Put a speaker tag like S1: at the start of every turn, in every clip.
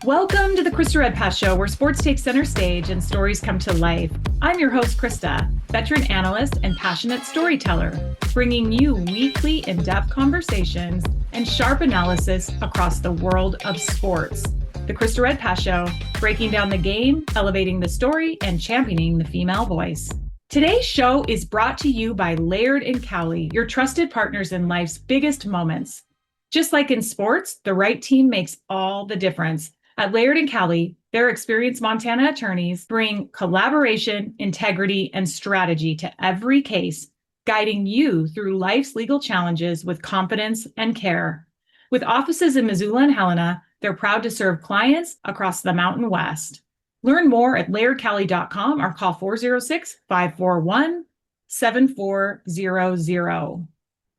S1: Welcome to the Krista Redpath Show, where sports take center stage and stories come to life. I'm your host, Krista, veteran analyst and passionate storyteller, bringing you weekly in-depth conversations and sharp analysis across the world of sports. The Krista Redpath Show, breaking down the game, elevating the story, and championing the female voice. Today's show is brought to you by Laird and Cowley, your trusted partners in life's biggest moments. Just like in sports, the right team makes all the difference. At Laird and Cowley, their experienced Montana attorneys bring collaboration, integrity, and strategy to every case, guiding you through life's legal challenges with confidence and care. With offices in Missoula and Helena, they're proud to serve clients across the Mountain West. Learn more at lairdcowley.com or call 406-541-7400.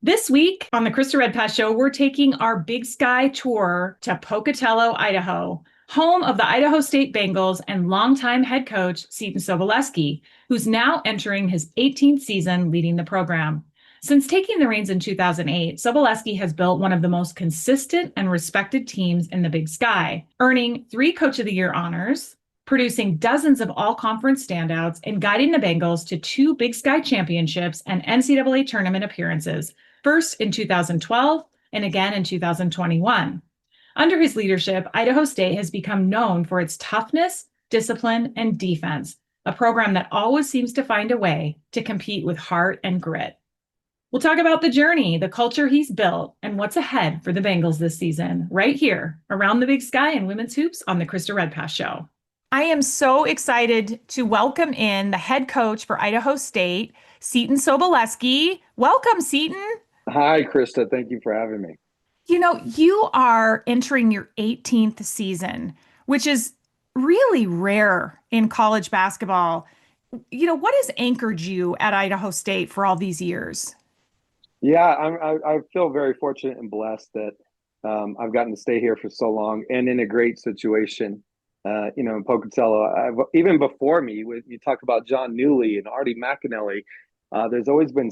S1: This week on the Krista Redpath Show, we're taking our Big Sky tour to Pocatello, Idaho, home of the Idaho State Bengals and longtime head coach Seton Sobolewski, who's now entering his 18th season leading the program. Since taking the reins in 2008, Sobolewski has built one of the most consistent and respected teams in the Big Sky, earning 3 Coach of the Year honors, producing dozens of all-conference standouts, and guiding the Bengals to 2 Big Sky championships and NCAA tournament appearances, first in 2012 and again in 2021. Under his leadership, Idaho State has become known for its toughness, discipline, and defense, a program that always seems to find a way to compete with heart and grit. We'll talk about the journey, the culture he's built, and what's ahead for the Bengals this season, right here around the Big Sky and women's hoops on the Krista Redpath Show. I am so excited to welcome in the head coach for Idaho State, Seton Sobolewski. Welcome, Seton.
S2: Hi, Krista. Thank you for having me.
S1: You know, you are entering your 18th season, which is really rare in college basketball. You know, what has anchored you at Idaho State for all these years?
S2: Yeah, I feel very fortunate and blessed that I've gotten to stay here for so long and in a great situation. In Pocatello, even before me, you talk about John Newley and Artie McAnally, there's always been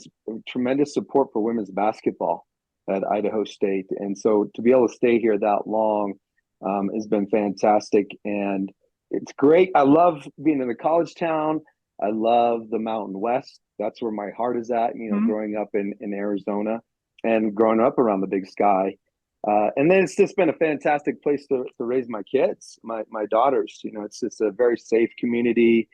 S2: tremendous support for women's basketball at Idaho State. And so to be able to stay here that long has been fantastic. And it's great. I love being in the college town. I love the Mountain West. That's where my heart is at, growing up in Arizona and growing up around the Big Sky. And then it's just been a fantastic place to raise my kids, my daughters. It's just a very safe community.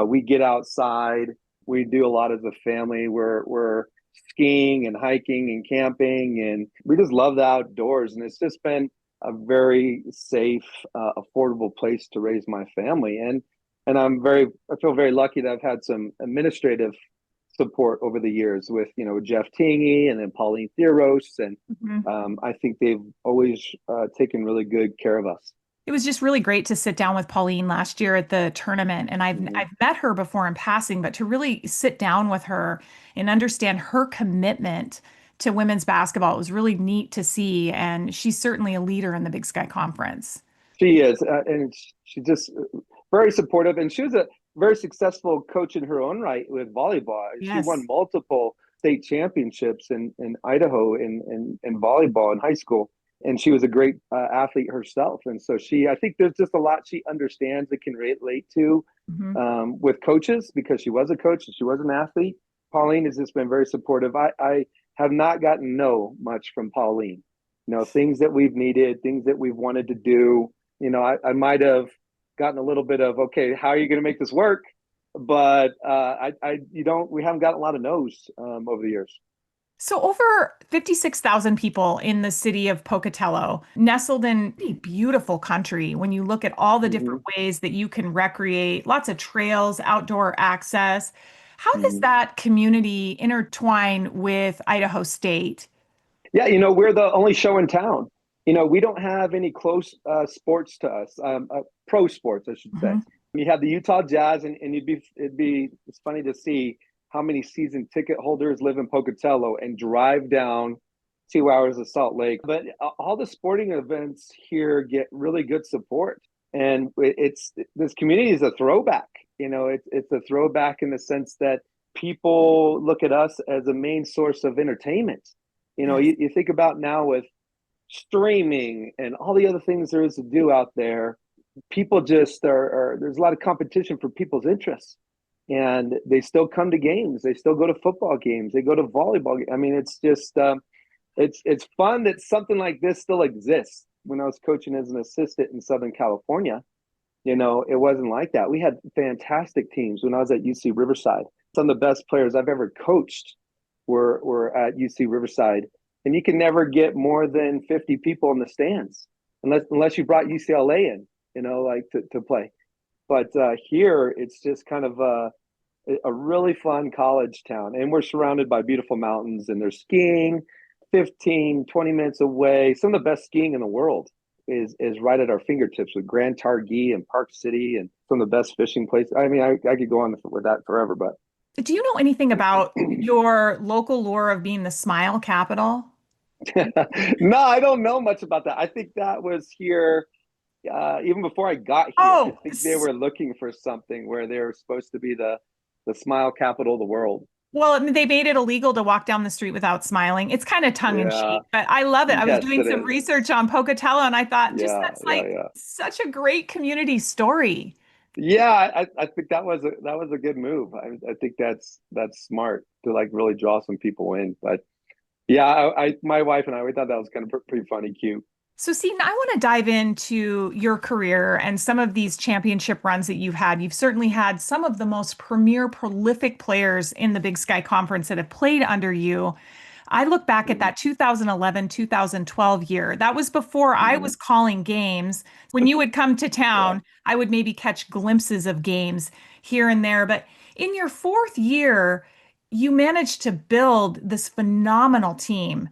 S2: We get outside. We do a lot as a family. We're skiing and hiking and camping, and we just love the outdoors. And it's just been a very safe, affordable place to raise my family. And I feel very lucky that I've had some administrative support over the years with, Jeff Tingey and then Pauline Theros. And I think they've always taken really good care of us.
S1: It was just really great to sit down with Pauline last year at the tournament. And I've met her before in passing, but to really sit down with her and understand her commitment to women's basketball, it was really neat to see. And she's certainly a leader in the Big Sky Conference.
S2: She is. And she's just very supportive. And she was a very successful coach in her own right with volleyball. Yes. She won multiple state championships in Idaho in volleyball in high school. And she was a great athlete herself. And so I think there's just a lot she understands that can relate to with coaches, because she was a coach and she was an athlete. Pauline has just been very supportive. I have not gotten no much from Pauline. Things that we've needed, things that we've wanted to do. I might have gotten a little bit of, okay, how are you going to make this work? But we haven't gotten a lot of no's over the years.
S1: So over 56,000 people in the city of Pocatello, nestled in beautiful country. When you look at all the different ways that you can recreate, lots of trails, outdoor access, how does that community intertwine with Idaho State?
S2: Yeah, we're the only show in town. We don't have any close sports to us, pro sports, I should say. You have the Utah Jazz, and it's funny to see how many season ticket holders live in Pocatello and drive down 2 hours of Salt Lake. But all the sporting events here get really good support. And this community is a throwback. It's a throwback in the sense that people look at us as a main source of entertainment. You think about now with streaming and all the other things there is to do out there, people just there's a lot of competition for people's interests. And they still come to games. They still go to football games. They go to volleyball. I mean, it's just it's fun that something like this still exists. When I was coaching as an assistant in Southern California, it wasn't like that. We had fantastic teams when I was at UC Riverside. Some of the best players I've ever coached were at UC Riverside, and you can never get more than 50 people in the stands unless you brought UCLA in, like to play. But here, it's just kind of a really fun college town. And we're surrounded by beautiful mountains, and there's skiing 15, 20 minutes away. Some of the best skiing in the world is right at our fingertips with Grand Targhee and Park City and some of the best fishing places. I mean, I could go on with that forever, but.
S1: Do you know anything about your local lore of being the smile capital?
S2: No, I don't know much about that. I think that was here even before I got here. I
S1: Oh,
S2: think they were looking for something where they were supposed to be the smile capital of the world.
S1: well, I mean, they made it illegal to walk down the street without smiling. It's kind of tongue in
S2: Yeah.
S1: cheek, but I love it. I was
S2: Yes,
S1: doing
S2: it
S1: some
S2: is.
S1: research on Pocatello and I thought just
S2: Yeah,
S1: that's
S2: yeah,
S1: like
S2: yeah.
S1: such a great community story.
S2: Yeah, I think that was a good move. I think that's smart to like really draw some people in. But yeah, my wife and I, we thought that was kind of pretty funny, cute.
S1: So, Seton, I want to dive into your career and some of these championship runs that you've had. You've certainly had some of the most premier, prolific players in the Big Sky Conference that have played under you. I look back at
S2: Mhm,
S1: that 2011, 2012 year. That was before I
S2: mhm.
S1: was calling games. When you would come to
S2: Yeah.
S1: town, I would maybe catch glimpses of games here and there. But in your fourth year, you managed to build this phenomenal team.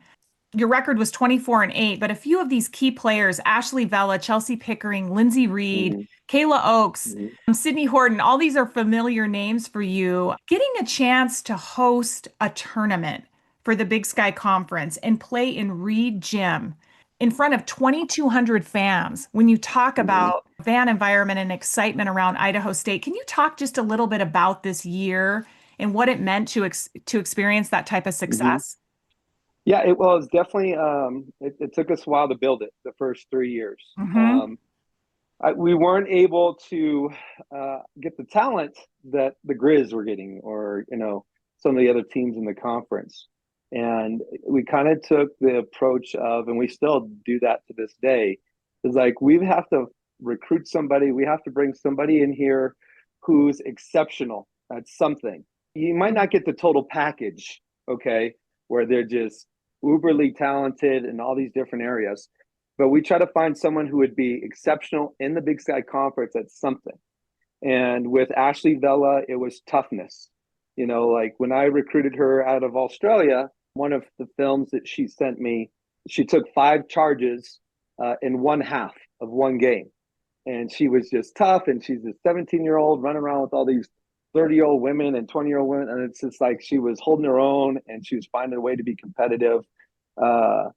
S1: Your record was 24-8, but a few of these key players, Ashley Vella, Chelsea Pickering, Lindsay Reed,
S2: Mhm,
S1: Kayla Oakes,
S2: mhm,
S1: Sydney Horton, all these are familiar names for you. Getting a chance to host a tournament for the Big Sky Conference and play in Reed Gym in front of 2,200 fans. When you talk
S2: mhm.
S1: about fan environment and excitement around Idaho State, can you talk just a little bit about this year and what it meant to experience that type of
S2: Mhm.
S1: success?
S2: Yeah, it was definitely it took us a while to build it the first 3 years.
S1: Hmm.
S2: We weren't able to get the talent that the Grizz were getting, or some of the other teams in the conference, and we kind of took the approach of, and we still do that to this day, is like we have to recruit somebody, we have to bring somebody in here who's exceptional at something. You might not get the total package, okay, where they're just uberly talented in all these different areas, but we try to find someone who would be exceptional in the Big Sky Conference at something. And with Ashley Vella, it was toughness. Like when I recruited her out of Australia, one of the films that she sent me, she took 5 charges in one half of one game. And she was just tough. And she's a 17-year-old running around with all these 30-year-old women and 20-year-old women. And it's just like she was holding her own and she was finding a way to be competitive. Uh,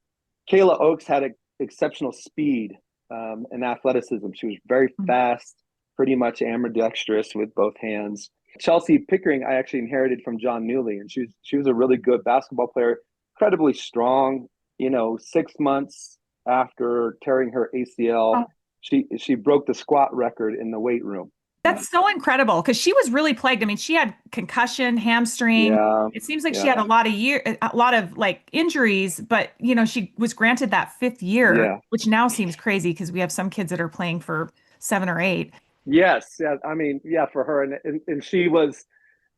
S2: Kayla Oakes had exceptional speed and athleticism. She was very fast, pretty much ambidextrous with both hands. Chelsea Pickering, I actually inherited from John Newley, and she was a really good basketball player, incredibly strong. 6 months after tearing her ACL, she broke the squat record in the weight room.
S1: That's so incredible because she was really plagued. I mean, she had concussion, hamstring.
S2: Yeah,
S1: It seems like she
S2: yeah,
S1: had a lot of like injuries, but she was granted that fifth year,
S2: yeah.
S1: which now seems crazy because we have some kids that are playing for 7 or 8.
S2: Yes, yeah. I mean, yeah, for her, and she was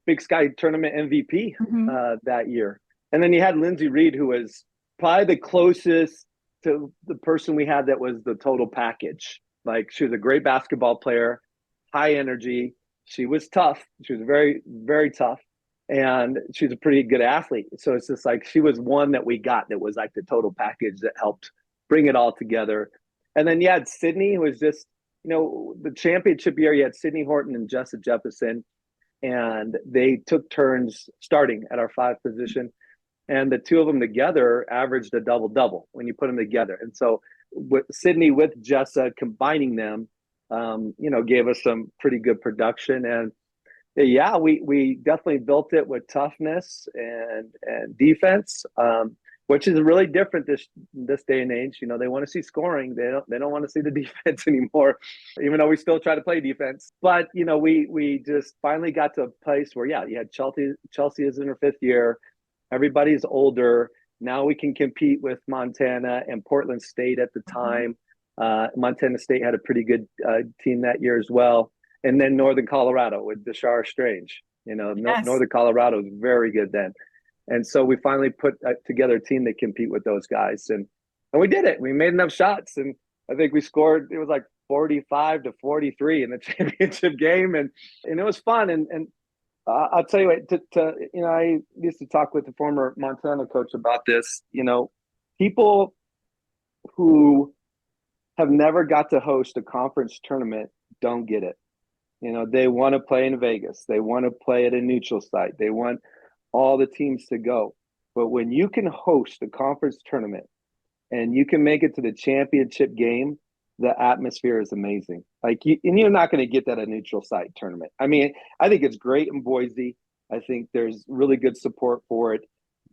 S2: Big Sky tournament MVP
S1: Mhm.
S2: that year. And then you had Lindsay Reed, who was probably the closest to the person we had that was the total package. Like she was a great basketball player, high energy. She was tough. She was very, very tough. And she was a pretty good athlete. So it's just like she was one that we got that was like the total package that helped bring it all together. And then you had Sydney, who was just, the championship year, you had Sydney Horton and Jessa Jefferson, and they took turns starting at our 5 position, and the two of them together averaged a double double when you put them together. And so with Sydney with Jessa combining them, gave us some pretty good production. And yeah, we definitely built it with toughness and defense. which is really different this day and age. They want to see scoring. They don't want to see the defense anymore, even though we still try to play defense. But we just finally got to a place where you had Chelsea is in her 5th year. Everybody's older. Now we can compete with Montana and Portland State at the time. Montana State had a pretty good team that year as well. And then Northern Colorado with Deshara Strange.
S1: Yes.
S2: Northern Colorado was very good then. And so we finally put together a team that compete with those guys. And we did it. We made enough shots. And I think we scored, it was like 45-43 in the championship game. And it was fun. And I'll tell you what, I used to talk with the former Montana coach about this. People who have never got to host a conference tournament don't get it. They want to play in Vegas. They want to play at a neutral site. They want all the teams to go. But when you can host a conference tournament and you can make it to the championship game, the atmosphere is amazing. And you're not going to get that at a neutral site tournament. I mean, I think it's great in Boise. I think there's really good support for it,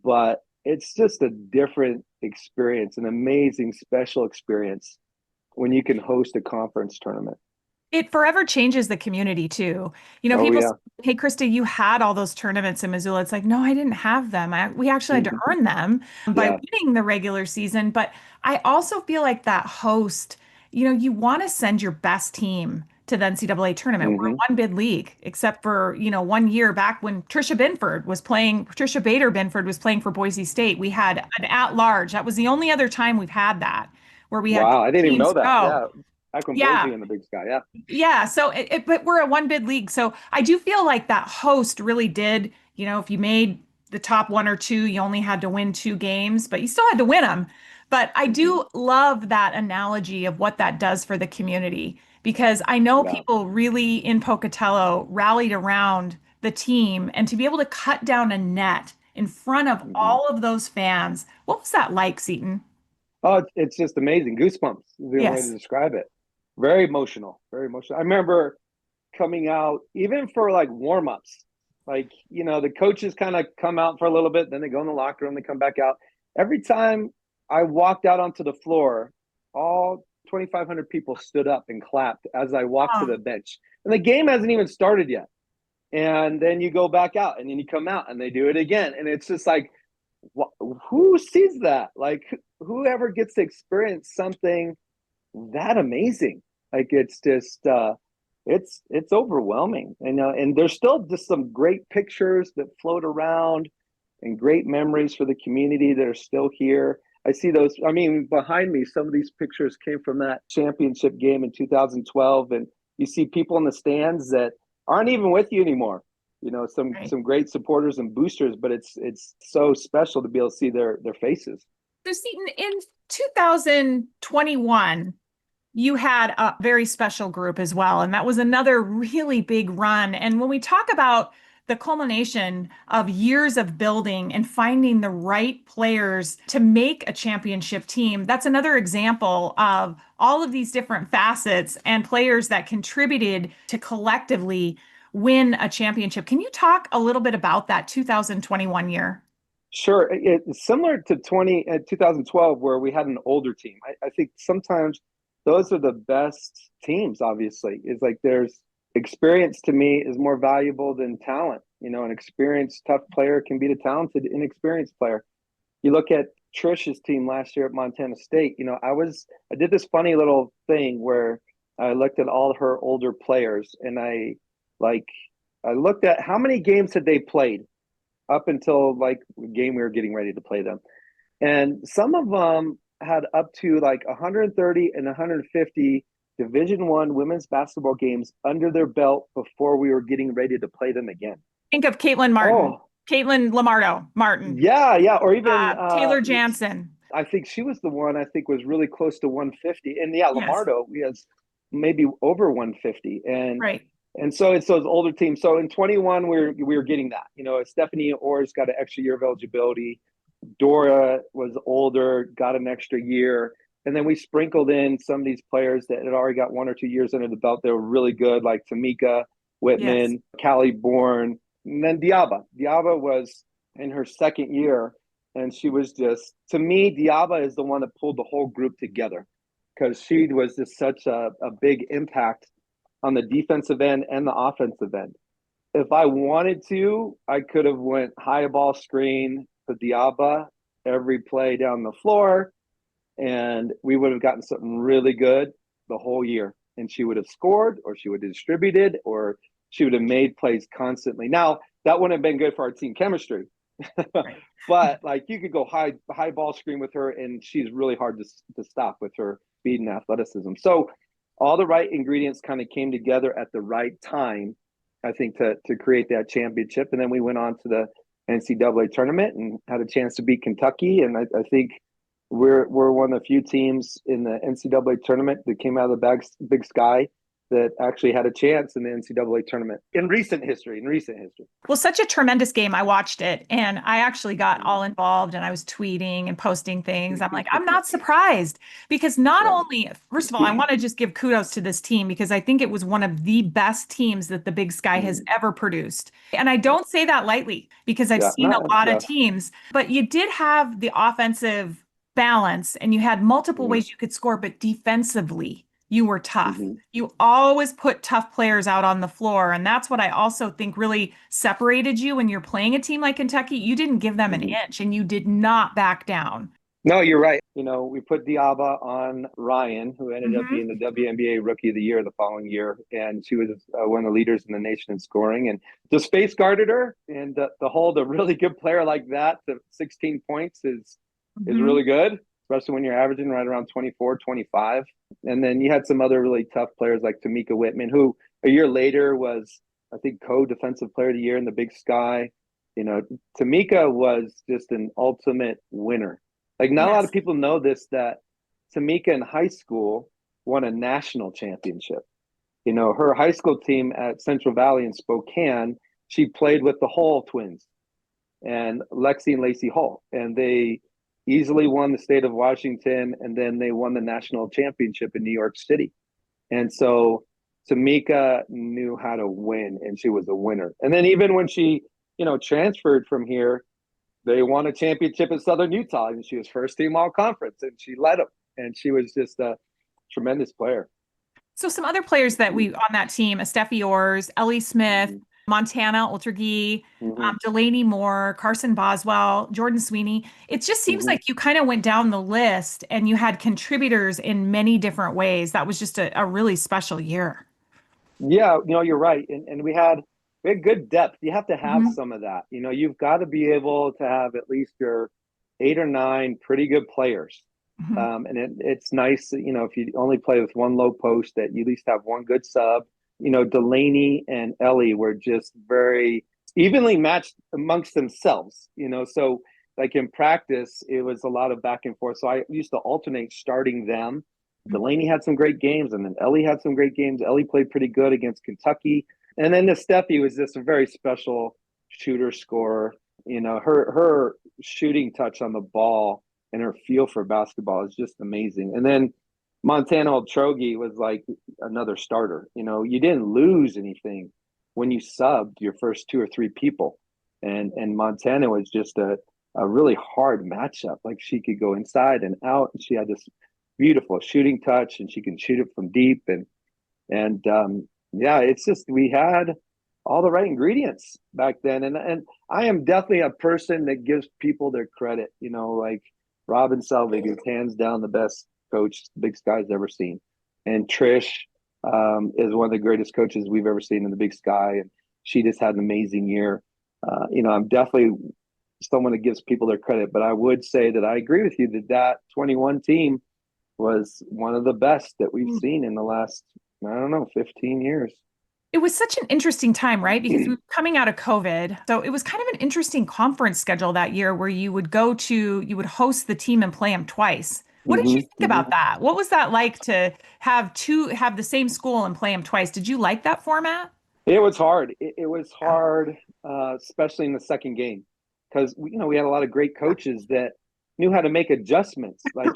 S2: but it's just a different experience, an amazing, special experience when you can host a conference tournament.
S1: It forever changes the community too. People say, hey, Krista, you had all those tournaments in Missoula. It's like, no, I didn't have them. We actually had to earn them by winning the regular season. But I also feel like that host, you want to send your best team to the NCAA tournament. We're a one bid league, except for, 1 year back when Trisha Bader Binford was playing for Boise State. We had an at-large. That was the only other time we've had that, where we had
S2: I didn't even know that.
S1: go.
S2: Yeah. Back when Boise in the Big Sky, yeah.
S1: Yeah, so but we're a one bid league. So I do feel like that host really did, if you made the top 1 or 2, you only had to win 2 games, but you still had to win them. But I do love that analogy of what that does for the community, because I know people really in Pocatello rallied around the team, and to be able to cut down a net in front of all of those fans. What was that like, Seton?
S2: Oh, it's just amazing. Goosebumps is the only way to describe it. Very emotional, very emotional. I remember coming out, even for like warm-ups, the coaches kind of come out for a little bit, then they go in the locker room, they come back out. Every time I walked out onto the floor, all 2,500 people stood up and clapped as I walked to the bench. And the game hasn't even started yet. And then you go back out, and then you come out and they do it again. And it's just like, who sees that? Whoever gets to experience something that amazing. It's just it's overwhelming. And there's still just some great pictures that float around and great memories for the community that are still here. I see those. I mean, behind me, some of these pictures came from that championship game in 2012, and you see people in the stands that aren't even with you anymore. Some great supporters and boosters, but it's so special to be able to see their faces.
S1: So Seton, in 2021, you had a very special group as well, and that was another really big run. And when we talk about the culmination of years of building and finding the right players to make a championship team, that's another example of all of these different facets and players that contributed to collectively win a championship. Can you talk a little bit about that 2021 year?
S2: Sure. It's similar to 2012, where we had an older team. I think sometimes those are the best teams, obviously. It's like there's experience, to me, is more valuable than talent. An experienced, tough player can beat a talented, inexperienced player. You look at Trish's team last year at Montana State. I did this funny little thing where I looked at all her older players, and I looked at how many games had they played up until the game we were getting ready to play them. And some of them had up to 130 and 150 Division I women's basketball games under their belt before we were getting ready to play them again.
S1: Think of Caitlin Martin.
S2: Yeah. Or even
S1: Taylor Jansen.
S2: I think she was the one was really close to 150. And Lamardo, we has maybe over 150. And And so it's those older teams. So in 21, we were getting that. Stephanie Orr's got an extra year of eligibility. Dora was older, got an extra year. And then we sprinkled in some of these players that had already got 1 or 2 years under the belt. They were really good, like Tamika Whitman, Callie Bourne, and then Diaba. Diaba was in her second year, And she was just, to me, Diaba is the one that pulled the whole group together because she was just such a big impact on the defensive end and the offensive end. If I wanted to, I could have went high ball screen to Diaba every play down the floor, and we would have gotten something really good the whole year. And she would have scored, or she would have distributed, or she would have made plays constantly. Now, that wouldn't have been good for our team chemistry. But like you could go high ball screen with her, and she's really hard to stop with her speed and athleticism. So all the right ingredients kind of came together at the right time, I think, to create that championship. And then we went on to the NCAA tournament and had a chance to beat Kentucky. And I think we're one of the few teams in the NCAA tournament that came out of the Big Sky that actually had a chance in the NCAA tournament in recent history.
S1: Well, such a tremendous game. I watched it and I actually got all involved and I was tweeting and posting things. I'm like, I'm not surprised because not only, first of all, I want to just give kudos to this team because I think it was one of the best teams that the Big Sky has ever produced. And I don't say that lightly because I've seen a lot of teams, but you did have the offensive balance and you had multiple ways you could score, but defensively, you were tough. You always put tough players out on the floor. And that's what I also think really separated you when you're playing a team like Kentucky. You didn't give them an inch and you did not back down.
S2: No, you're right. You know, we put Diaba on Ryan, who ended up being the WNBA Rookie of the Year the following year. And she was one of the leaders in the nation in scoring. And just space guarded her. And to hold a really good player like that to 16 points is really good, especially when you're averaging right around 24, 25. And then you had some other really tough players like Tamika Whitman, who a year later was, I think, co-defensive player of the year in the Big Sky. You know, Tamika was just an ultimate winner. Like, not a lot of people know this, that Tamika in high school won a national championship. You know, her high school team at Central Valley in Spokane, she played with the Hull twins and Lexi and Lacey Hull. And they easily won the state of Washington, and then they won the national championship in New York City. And so Tamika knew how to win, and she was a winner. And then even when she, you know, transferred from here, they won a championship in Southern Utah, and she was first team all conference, and she led them. And she was just a tremendous player.
S1: So some other players that we on that team, Steffi Orrs, Ellie Smith, Montana Ultergy, Delaney Moore, Carson Boswell, Jordan Sweeney. It just seems like you kind of went down the list and you had contributors in many different ways. That was just a really special year.
S2: Yeah, you know, you're right. And we had good depth. You have to have some of that. You know, you've got to be able to have at least your 8 or 9 pretty good players. And it's nice, you know, if you only play with one low post, that you at least have one good sub. You know, Delaney and Ellie were just very evenly matched amongst themselves, you know. So like in practice, it was a lot of back and forth. So I used to alternate starting them. Delaney had some great games, and then Ellie had some great games. Ellie played pretty good against Kentucky. And then the Steffi was just a very special shooter scorer. You know, her shooting touch on the ball and her feel for basketball is just amazing. And then Montana Ultrogi was like another starter. You know, you didn't lose anything when you subbed your first 2 or 3 people. And Montana was just a really hard matchup. Like, she could go inside and out, and she had this beautiful shooting touch, and she can shoot it from deep. And yeah, it's just, we had all the right ingredients back then. And I am definitely a person that gives people their credit. You know, like Robin Selvig is hands down the best coach the Big Sky's ever seen. And Trish is one of the greatest coaches we've ever seen in the Big Sky. And she just had an amazing year. You know, I'm definitely someone that gives people their credit, but I would say that I agree with you that 21 team was one of the best that we've seen in the last, I don't know, 15 years.
S1: It was such an interesting time, right? Because we were coming out of COVID. So it was kind of an interesting conference schedule that year where you would host the team and play them twice. What did you think about that? What was that like to have the same school and play them twice? Did you like that format?
S2: It was hard. It was hard, especially in the second game, because you know, we had a lot of great coaches that knew how to make adjustments. Like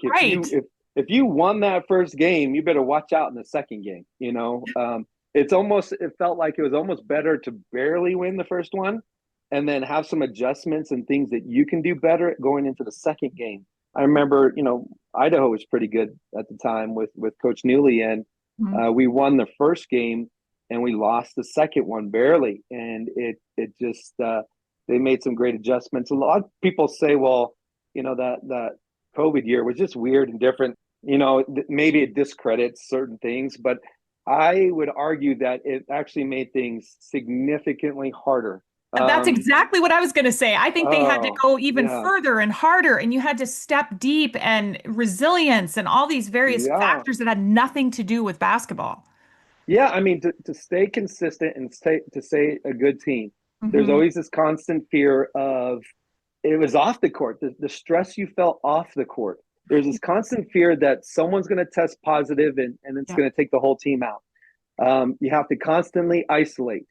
S2: if you won that first game, you better watch out in the second game. You know, it felt like it was almost better to barely win the first one and then have some adjustments and things that you can do better going into the second game. I remember, Idaho was pretty good at the time with Coach Newley, and we won the first game and we lost the second one barely. And it just they made some great adjustments. A lot of people say, well, that COVID year was just weird and different. Maybe it discredits certain things, but I would argue that it actually made things significantly harder.
S1: That's exactly what I was going to say. I think they had to go even
S2: yeah.
S1: further and harder, and you had to step deep and resilience and all these various factors that had nothing to do with basketball.
S2: Yeah, I mean, to stay consistent and stay a good team, there's always this constant fear of it was off the court, the stress you felt off the court. There's this constant fear that someone's going to test positive and it's going to take the whole team out. You have to constantly isolate.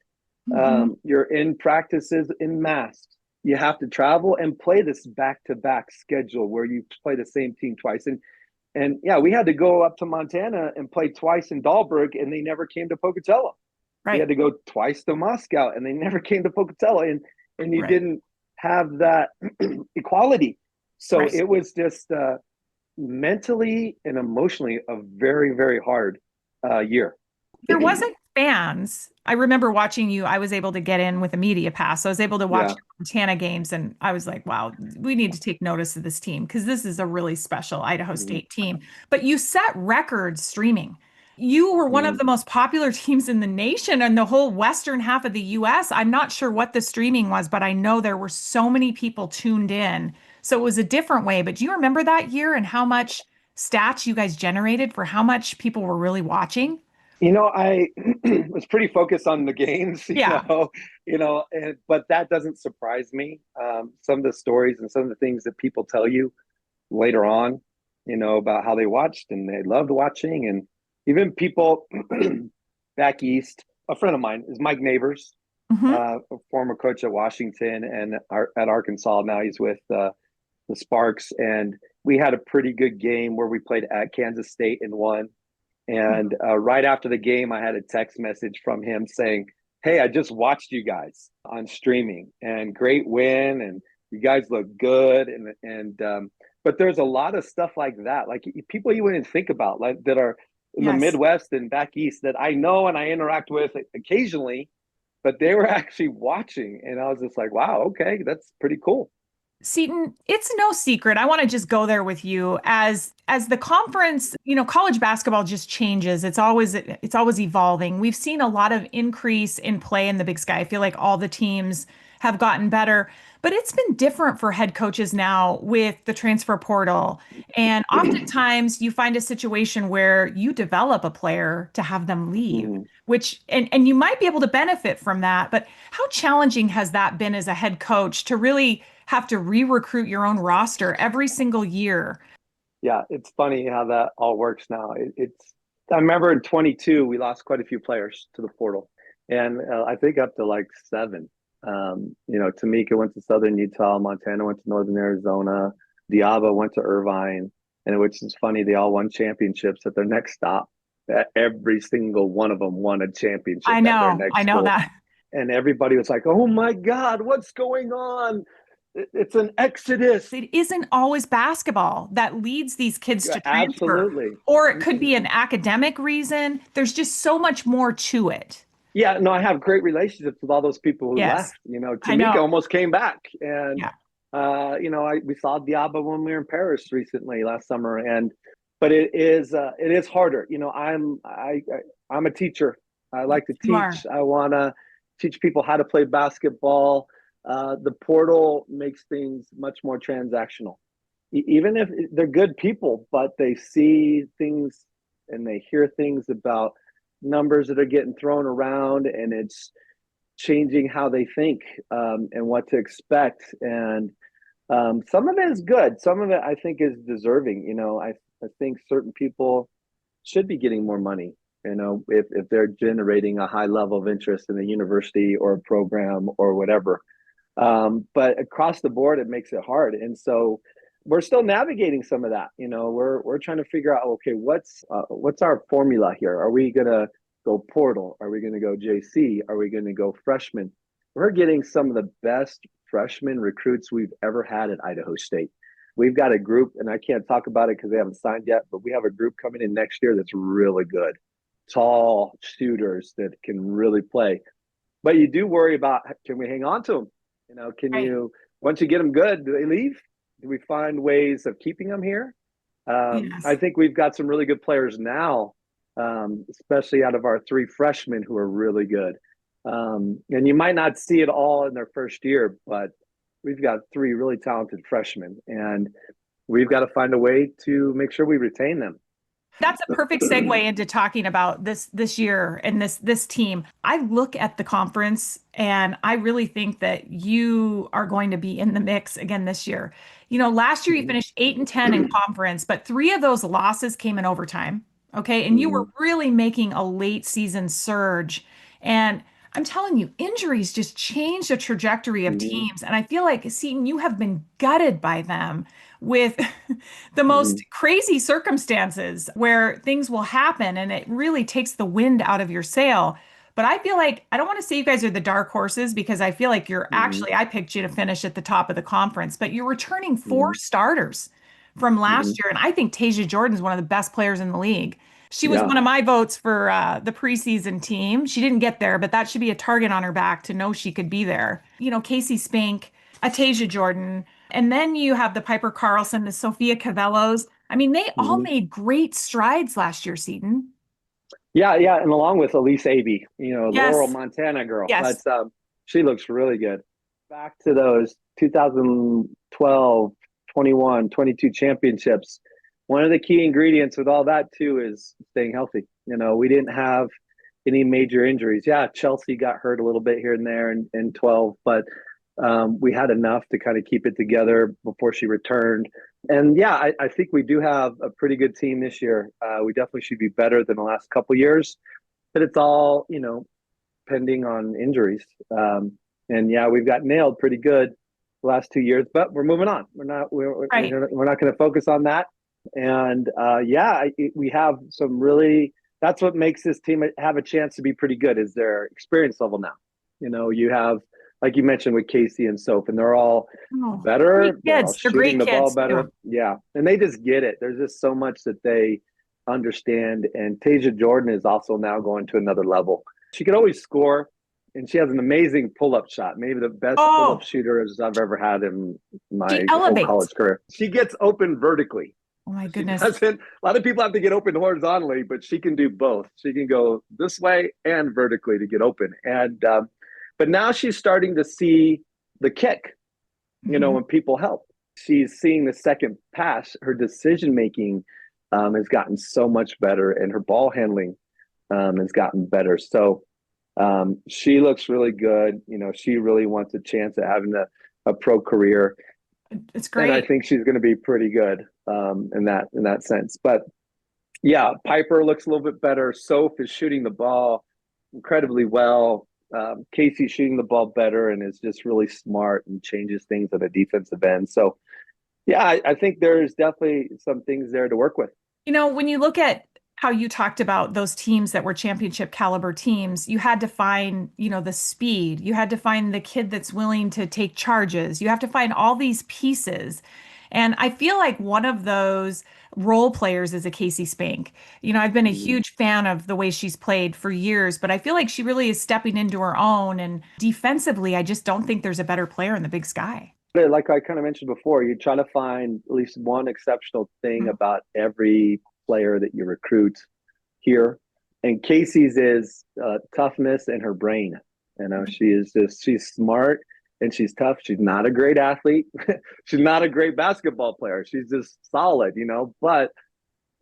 S2: You're in practices in masks. You have to travel and play this back-to-back schedule where you play the same team twice. And yeah, we had to go up to Montana and play twice in Dahlberg, and they never came to Pocatello. Right. We had to go twice to Moscow, and they never came to Pocatello. And you didn't have that equality. So it was just mentally and emotionally a very, very hard year.
S1: There wasn't fans. I remember watching you. I was able to get in with a media pass. So I was able to watch the Montana games, and I was like, wow, we need to take notice of this team because this is a really special Idaho State team. But you set records streaming. You were one of the most popular teams in the nation and the whole western half of the US. I'm not sure what the streaming was, but I know there were so many people tuned in. So it was a different way. But do you remember that year and how much stats you guys generated for how much people were really watching?
S2: I was pretty focused on the games, but that doesn't surprise me. Some of the stories and some of the things that people tell you later on, about how they watched and they loved watching. And even people back east, a friend of mine is Mike Neighbors, a former coach at Washington and at Arkansas. Now he's with the Sparks. And we had a pretty good game where we played at Kansas State and won. And right after the game, I had a text message from him saying, hey, I just watched you guys on streaming and great win. And you guys look good. But there's a lot of stuff like that, like people you wouldn't think about, like that are in the Midwest and back East that I know and I interact with occasionally, but they were actually watching. And I was just like, wow, okay, that's pretty cool.
S1: Seton, it's no secret. I want to just go there with you as the conference, college basketball just changes. It's always evolving. We've seen a lot of increase in play in the Big Sky. I feel like all the teams have gotten better, but it's been different for head coaches now with the transfer portal. And oftentimes you find a situation where you develop a player to have them leave, which and you might be able to benefit from that. But how challenging has that been as a head coach to really have to re-recruit your own roster every single year?
S2: Yeah, it's funny how that all works now. I remember in 22, we lost quite a few players to the portal, and I think up to like 7. Tamika went to Southern Utah, Montana went to Northern Arizona, Diaba went to Irvine, and which is funny, they all won championships at their next stop. Every single one of them won a championship.
S1: I know that.
S2: And everybody was like, "Oh my God, what's going on?" It's an exodus.
S1: It isn't always basketball that leads these kids to transfer.
S2: Absolutely.
S1: Or it could be an academic reason. There's just so much more to it.
S2: Yeah, no, I have great relationships with all those people who left. Tamika almost came back. And, we saw Diaba when we were in Paris recently last summer. But it is harder. I'm a teacher. I like to teach. I want to teach people how to play basketball. The portal makes things much more transactional, even if they're good people, but they see things and they hear things about numbers that are getting thrown around, and it's changing how they think and what to expect. And some of it is good. Some of it I think is deserving. I think certain people should be getting more money, if they're generating a high level of interest in a university or a program or whatever. But across the board, it makes it hard. And so we're still navigating some of that. We're trying to figure out, okay, what's our formula here? Are we going to go portal? Are we going to go JC? Are we going to go freshman? we're getting some of the best freshman recruits we've ever had at Idaho State. We've got a group, and I can't talk about it because they haven't signed yet, but we have a group coming in next year that's really good. Tall shooters that can really play. But you do worry about, can we hang on to them? Can
S1: Right.
S2: you, once you get them good, do they leave? Do we find ways of keeping them here? I
S1: Yes.
S2: think we've got some really good players now, especially out of our three freshmen who are really good. And you might not see it all in their first year, but we've got three really talented freshmen, and we've got to find a way to make sure we retain them.
S1: That's a perfect segue into talking about this year and this team. I look at the conference and I really think that you are going to be in the mix again this year. Last year you
S2: Mhm.
S1: finished 8-10 in conference, but three of those losses came in overtime. Okay. And you were
S2: Mhm.
S1: really making a late season surge. And I'm telling you, injuries just change the trajectory of
S2: Mhm.
S1: teams. And I feel like, Seton, you have been gutted by them with the most
S2: Mhm.
S1: crazy circumstances where things will happen and it really takes the wind out of your sail. But I feel like I don't want to say you guys are the dark horses because I feel like you're
S2: Mhm.
S1: actually, I picked you to finish at the top of the conference, but you're returning four
S2: Mhm.
S1: starters from last
S2: Mhm.
S1: year. And I think Tasia Jordan is one of the best players in the league. She was
S2: Yeah.
S1: one of my votes for the preseason team. She didn't get there, but that should be a target on her back to know she could be there. Casey Spink, Atasia Jordan, and then you have the Piper Carlson, the Sophia Cavellos. I mean, they all
S2: Mhm.
S1: made great strides last year, Seton.
S2: Yeah, yeah, and along with Elise Aby, Laurel,
S1: Yes,
S2: Montana girl.
S1: yes.
S2: That's she looks really good. Back to those 2012, 21, 22 championships. One of the key ingredients with all that too is staying healthy. We didn't have any major injuries. Yeah, Chelsea got hurt a little bit here and there in 12, but we had enough to kind of keep it together before she returned. And yeah, I think we do have a pretty good team this year. We definitely should be better than the last couple of years, but it's all, pending on injuries. And yeah, we've got nailed pretty good the last 2 years, but we're moving on.
S1: Right.
S2: We're not going to focus on that. And yeah, we have some really. That's what makes this team have a chance to be pretty good is their experience level now. You have, like you mentioned with Casey and Soph, and they're all
S1: Oh, great
S2: better. They're all
S1: kids. They're
S2: shooting
S1: great
S2: the ball
S1: kids too.
S2: better. Yeah, and they just get it. There's just so much that they understand. And Tasia Jordan is also now going to another level. She could always score, and she has an amazing pull-up shot. Maybe the best pull-up
S1: Oh,
S2: shooter I've ever had in
S1: she
S2: my whole
S1: elevates.
S2: college career. She gets open vertically.
S1: Oh my
S2: She
S1: goodness.
S2: doesn't. A lot of people have to get open horizontally, but she can do both. She can go this way and vertically to get open. And but now she's starting to see the kick.
S1: Mhm.
S2: When people help, she's seeing the second pass. Her decision making has gotten so much better, and her ball handling has gotten better. So she looks really good. She really wants a chance at having a pro career,
S1: It's
S2: and I
S1: great.
S2: think she's going to be pretty good in that sense. But yeah, Piper looks a little bit better. Soph is shooting the ball incredibly well. Casey's shooting the ball better and is just really smart and changes things at the defensive end. So yeah, I think there's definitely some things there to work with.
S1: When you look at how you talked about those teams that were championship caliber teams, you had to find, the speed. You had to find the kid that's willing to take charges. You have to find all these pieces. And I feel like one of those role players is a Casey Spank. I've been a
S2: Mm-hmm.
S1: huge fan of the way she's played for years, but I feel like she really is stepping into her own. And defensively, I just don't think there's a better player in the Big Sky.
S2: Like I kind of mentioned before, you try to find at least one exceptional thing
S1: Mhm.
S2: about every player that you recruit here. And Casey's is toughness and her brain. She's smart and she's tough. She's not a great athlete. She's not a great basketball player. She's just solid, but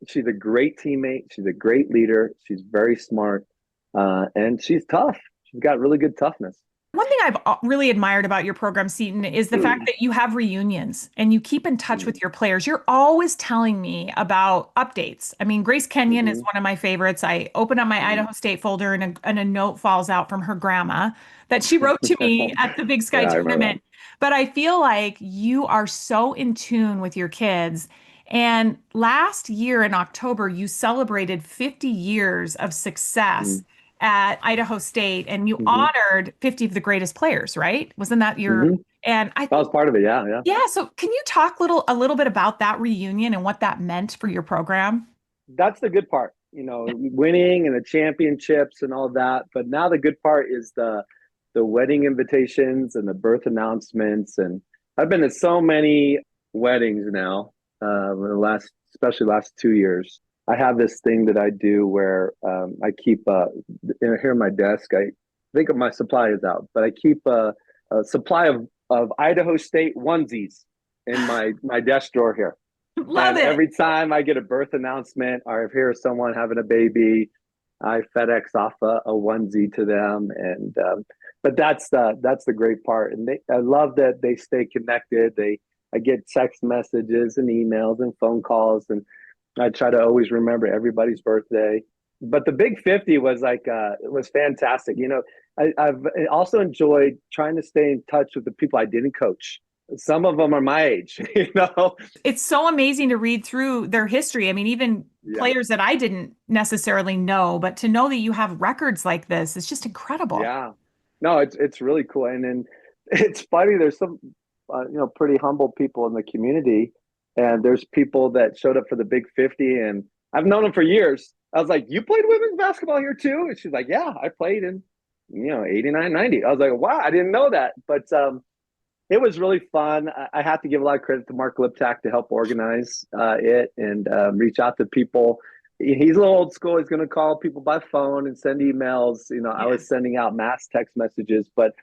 S2: she's a great teammate. She's a great leader. She's very smart. And she's tough. She's got really good toughness.
S1: One thing I've really admired about your program, Seton, is the fact that you have reunions and you keep in touch with your players. You're always telling me about updates. I mean, Grace Kenyon is
S2: Mm-hmm.
S1: one of my favorites. I open up my
S2: Mm-hmm.
S1: Idaho State folder and a note falls out from her grandma that she wrote to me at the Big Sky
S2: Yeah, I remember that.
S1: tournament. But I feel like you are so in tune with your kids. And last year in October, you celebrated 50 years of success. at Idaho State and you
S2: Hmm.
S1: honored 50 of the greatest players, right? Wasn't that your,
S2: Hmm.
S1: and I
S2: That was
S1: think,
S2: part of it. Yeah, yeah.
S1: yeah. So can you talk a little bit about that reunion and what that meant for your program?
S2: That's the good part, winning and the championships and all that. But now the good part is the wedding invitations and the birth announcements. And I've been to so many weddings now, in the especially last 2 years. I have this thing that I do where I keep here on my desk. I think of my supply is out, but I keep a supply of Idaho State onesies in my desk drawer here.
S1: Love
S2: And
S1: it.
S2: every time I get a birth announcement or if here's someone having a baby, I FedEx off a onesie to them. And but that's the great part. And I love that they stay connected. I get text messages and emails and phone calls, and I try to always remember everybody's birthday. But the Big 50 was it was fantastic. I've also enjoyed trying to stay in touch with the people I didn't coach. Some of them are my age, you know.
S1: It's so amazing to read through their history. I mean, even
S2: Yeah.
S1: players that I didn't necessarily know, but to know that you have records like this is just incredible.
S2: Yeah. No, it's really cool. And then it's funny. There's some, pretty humble people in the community, and there's people that showed up for the Big 50, and I've known them for years. I was like, "You played women's basketball here too?" And she's like, "Yeah, I played in, 89, 90." I was like, "Wow, I didn't know that." But it was really fun. I have to give a lot of credit to Mark Liptak to help organize it and reach out to people. He's a little old school. He's going to call people by phone and send emails. I was
S1: Yes.
S2: sending out mass text messages, but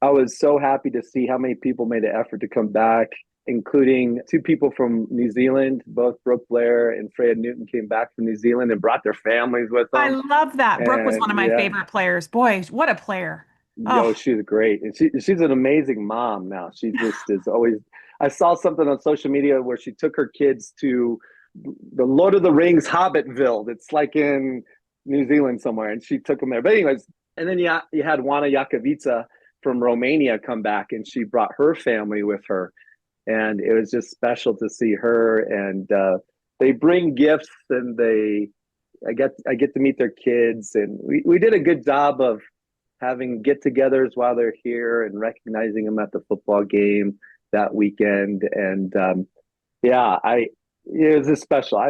S2: I was so happy to see how many people made an effort to come back, including two people from New Zealand. Both Brooke Blair and Freya Newton came back from New Zealand and brought their families with
S1: I
S2: them.
S1: love that. Brooke was one of
S2: And
S1: my
S2: yeah,
S1: favorite players. Boy, what a player. Oh,
S2: yo, she's great, and she's an amazing mom now. She just is always. I saw something on social media where she took her kids to the Lord of the Rings Hobbitville. It's like in New Zealand somewhere, and she took them there. But anyways, and then you had Wana Jakovica from Romania come back, and she brought her family with her, and it was just special to see her. And they bring gifts, and I get to meet their kids, and we did a good job of having get-togethers while they're here and recognizing them at the football game that weekend. And yeah, it was a special.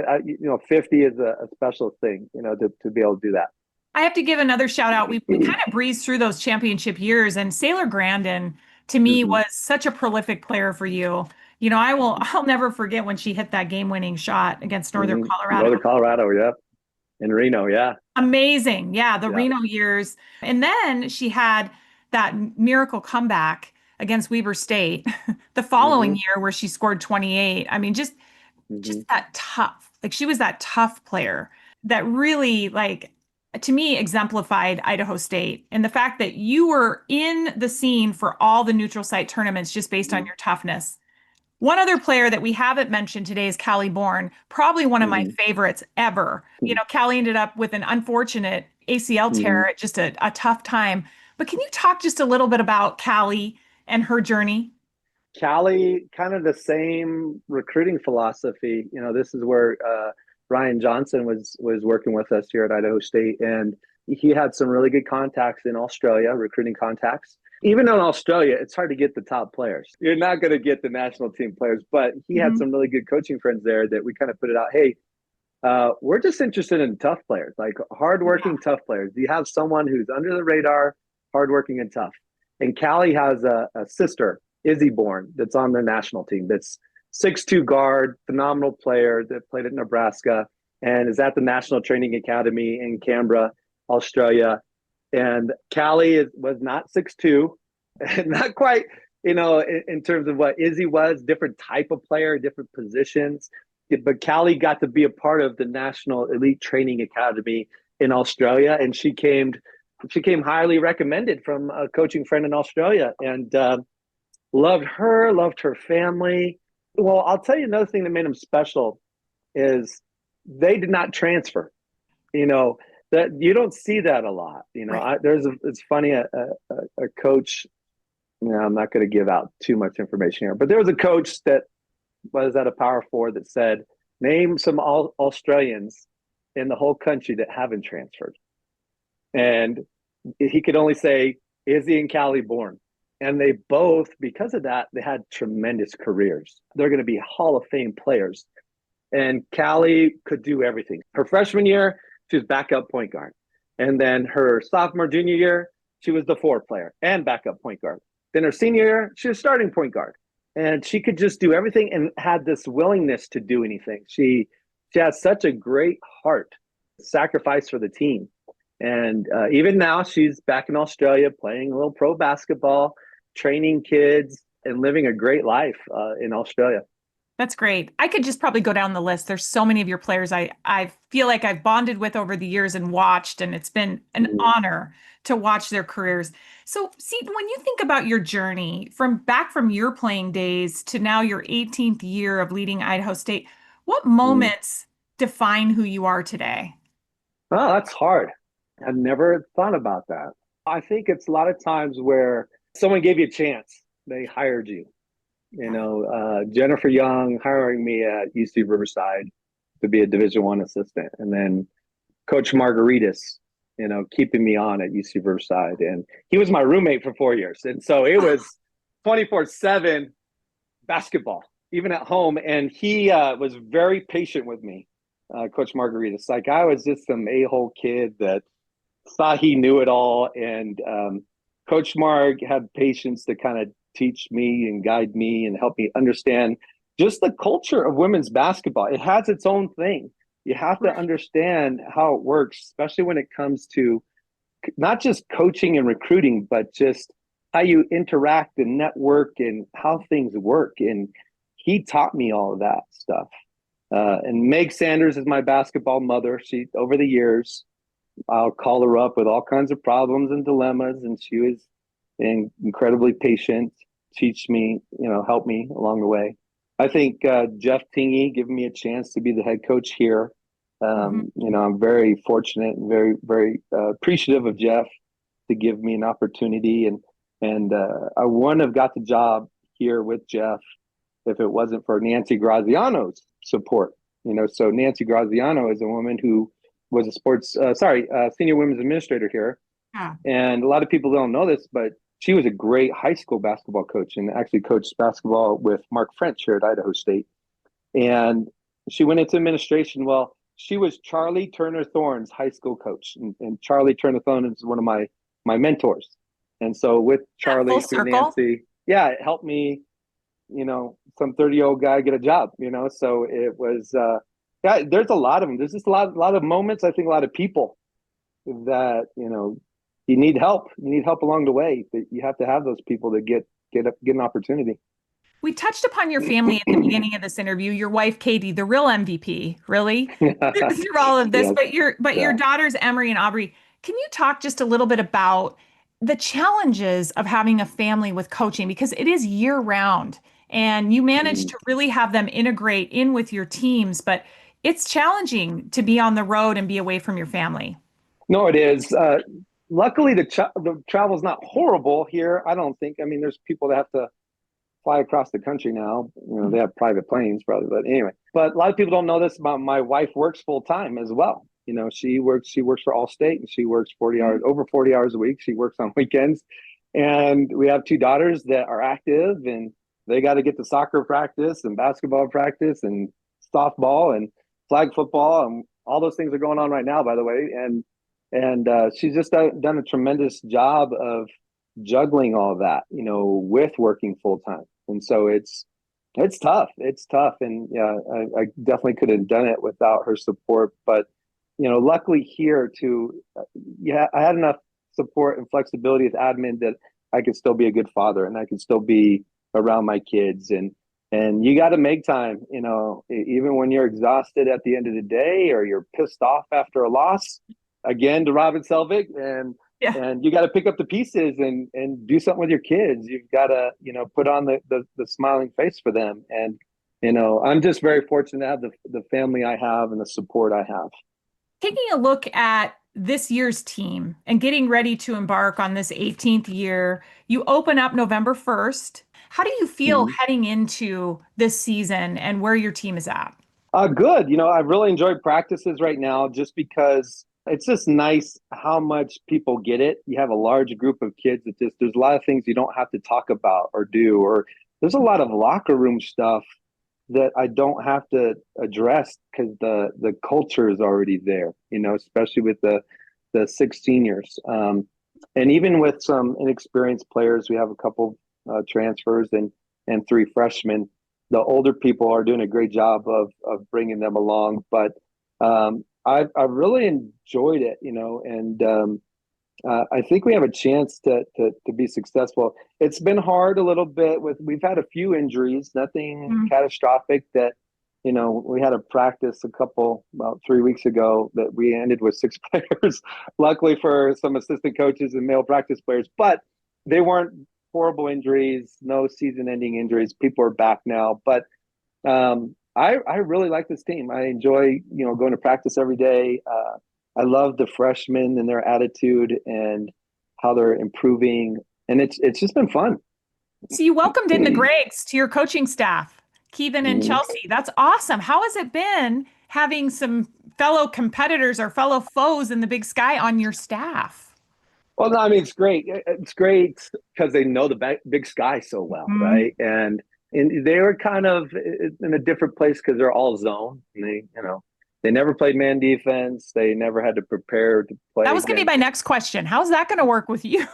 S2: 50 is a special thing, to be able to do that.
S1: I have to give another shout out. We kind of breezed through those championship years, and Sailor Grandin to me
S2: Mm-hmm.
S1: was such a prolific player for you. I'll never forget when she hit that game-winning shot against Northern
S2: Mm-hmm.
S1: Colorado.
S2: Northern Colorado, yeah, in Reno, yeah,
S1: Amazing. Yeah, the
S2: yeah.
S1: Reno years. And then she had that miracle comeback against Weber State the following
S2: Mm-hmm.
S1: year where she scored 28. I mean,
S2: Mm-hmm.
S1: just that tough. Like she was that tough player that really like to me exemplified Idaho State and the fact that you were in the scene for all the neutral site tournaments just based on
S2: Mm-hmm.
S1: your toughness. One other player that we haven't mentioned today is Callie Bourne, probably one of my favorites ever. Callie ended up with an unfortunate ACL
S2: Mm-hmm.
S1: tear at just a tough time. But can you talk just a little bit about Callie and her journey?
S2: Cali, kind of the same recruiting philosophy. This is where Ryan Johnson was working with us here at Idaho State, and he had some really good contacts in Australia, recruiting contacts. Even in Australia, it's hard to get the top players. You're not going to get the national team players, but he had
S1: Mhm.
S2: some really good coaching friends there that we kind of put it out. Hey, we're just interested in tough players, like
S1: Yeah.
S2: hardworking, tough players. Do you have someone who's under the radar, hardworking, and tough? And Callie has a sister, Izzy Bourne, that's on the national team. That's 6'2" guard, phenomenal player that played at Nebraska and is at the National Training Academy in Canberra, Australia. And Callie was not 6'2", not quite, in terms of what Izzy was, different type of player, different positions. But Callie got to be a part of the National Elite Training Academy in Australia, and she came highly recommended from a coaching friend in Australia, and loved her family. Well, I'll tell you another thing that made them special is they did not transfer. You know that you don't see that a lot.
S1: Right.
S2: It's funny a coach. I'm not going to give out too much information here, but there was a coach that was at a Power Four that said, "Name some Australians in the whole country that haven't transferred." And he could only say, Izzy and Callie born. And they both, because of that, they had tremendous careers. They're going to be Hall of Fame players. And Callie could do everything. Her freshman year, she was backup point guard. And then her sophomore, junior year, she was the four player and backup point guard. Then her senior year, she was starting point guard. And she could just do everything and had this willingness to do anything. She has such a great heart, sacrifice for the team. And even now, she's back in Australia playing a little pro basketball, training kids, and living a great life in Australia.
S1: That's great. I could just probably go down the list. There's so many of your players I feel like I've bonded with over the years and watched, and it's been an honor to watch their careers. So, Seton, when you think about your journey from your playing days to now your 18th year of leading Idaho State, what moments define who you are today?
S2: Oh, that's hard. I've never thought about that. I think it's a lot of times where someone gave you a chance. They hired you. Jennifer Young hiring me at UC Riverside to be a Division I assistant. And then Coach Margaritas, keeping me on at UC Riverside. And he was my roommate for 4 years. And so it was 24/7 basketball, even at home. And he was very patient with me, Coach Margaritas. Like I was just some a-hole kid that thought he knew it all. And Coach Marg had patience to kind of teach me and guide me and help me understand just the culture of women's basketball. It has its own thing. You have to understand how it works, especially when it comes to not just coaching and recruiting, but just how you interact and network and how things work. And he taught me all of that stuff. And Meg Sanders is my basketball mother. She, over the years, I'll call her up with all kinds of problems and dilemmas, and she was incredibly patient, teach me, help me along the way. I think Jeff Tingey giving me a chance to be the head coach here. I'm very fortunate and very, very appreciative of Jeff to give me an opportunity. And I wouldn't have got the job here with Jeff if it wasn't for Nancy Graziano's support. So Nancy Graziano is a woman who was a senior women's administrator here.
S1: Yeah.
S2: And a lot of people don't know this, but she was a great high school basketball coach and actually coached basketball with Mark French here at Idaho State. And she went into administration. Well, she was Charlie Turner Thorne's high school coach. And Charlie Turner Thorne is one of my mentors. And so with Charlie, through Nancy, it helped me, some 30-year-old guy get a job, So it was, there's a lot of them. There's just a lot of moments. I think a lot of people that, you need help. You need help along the way. That you have to have those people to get an opportunity.
S1: We touched upon your family at the beginning of this interview. Your wife, Katie, the real MVP, really, through all of this.
S2: Yes.
S1: But your daughters, Emery and Aubrey. Can you talk just a little bit about the challenges of having a family with coaching, because it is year round, and you manage to really have them integrate in with your teams, but it's challenging to be on the road and be away from your family.
S2: No, it is. Luckily, the travel's not horrible here. I don't think. I mean, there's people that have to fly across the country now. They have private planes probably, but anyway. But a lot of people don't know this about my wife. Works full time as well. She works for Allstate, and she works 40 hours, over 40 hours a week. She works on weekends, and we have two daughters that are active, and they got to get to soccer practice and basketball practice and softball and flag football, and all those things are going on right now, by the way. And she's just done a tremendous job of juggling all of that, with working full time. And so it's tough. It's tough. And I definitely could have done it without her support. But, luckily here too, I had enough support and flexibility with admin that I could still be a good father and I could still be around my kids. And you got to make time, even when you're exhausted at the end of the day or you're pissed off after a loss. Again, to Robin Selvig, and you got to pick up the pieces and do something with your kids. You've got to, put on the smiling face for them. And, I'm just very fortunate to have the family I have and the support I have.
S1: Taking a look at this year's team and getting ready to embark on this 18th year, you open up November 1st. How do you feel heading into this season and where your team is at?
S2: Good. I've really enjoyed practices right now just because It's just nice how much people get it. You have a large group of kids that just, there's a lot of things you don't have to talk about or do, or there's a lot of locker room stuff that I don't have to address because the culture is already there, especially with the six seniors. And even with some inexperienced players, we have a couple transfers and three freshmen. The older people are doing a great job of bringing them along, but I've really enjoyed it, and I think we have a chance to be successful. It's been hard a little bit we've had a few injuries, nothing catastrophic that, we had a practice about 3 weeks ago that we ended with six players, luckily for some assistant coaches and male practice players, but they weren't horrible injuries, no season ending injuries. People are back now, but I really like this team. I enjoy, going to practice every day. I love the freshmen and their attitude and how they're improving, and it's just been fun.
S1: So you welcomed in the Gregs to your coaching staff, Keevan and Chelsea. That's awesome. How has it been having some fellow competitors or fellow foes in the Big Sky on your staff?
S2: Well, no, I mean, it's great. It's great because they know the Big Sky so well, right? And they were kind of in a different place because they're all zone. And they never played man defense. They never had to prepare to play.
S1: That was going to be my next question. How's that going to work with you?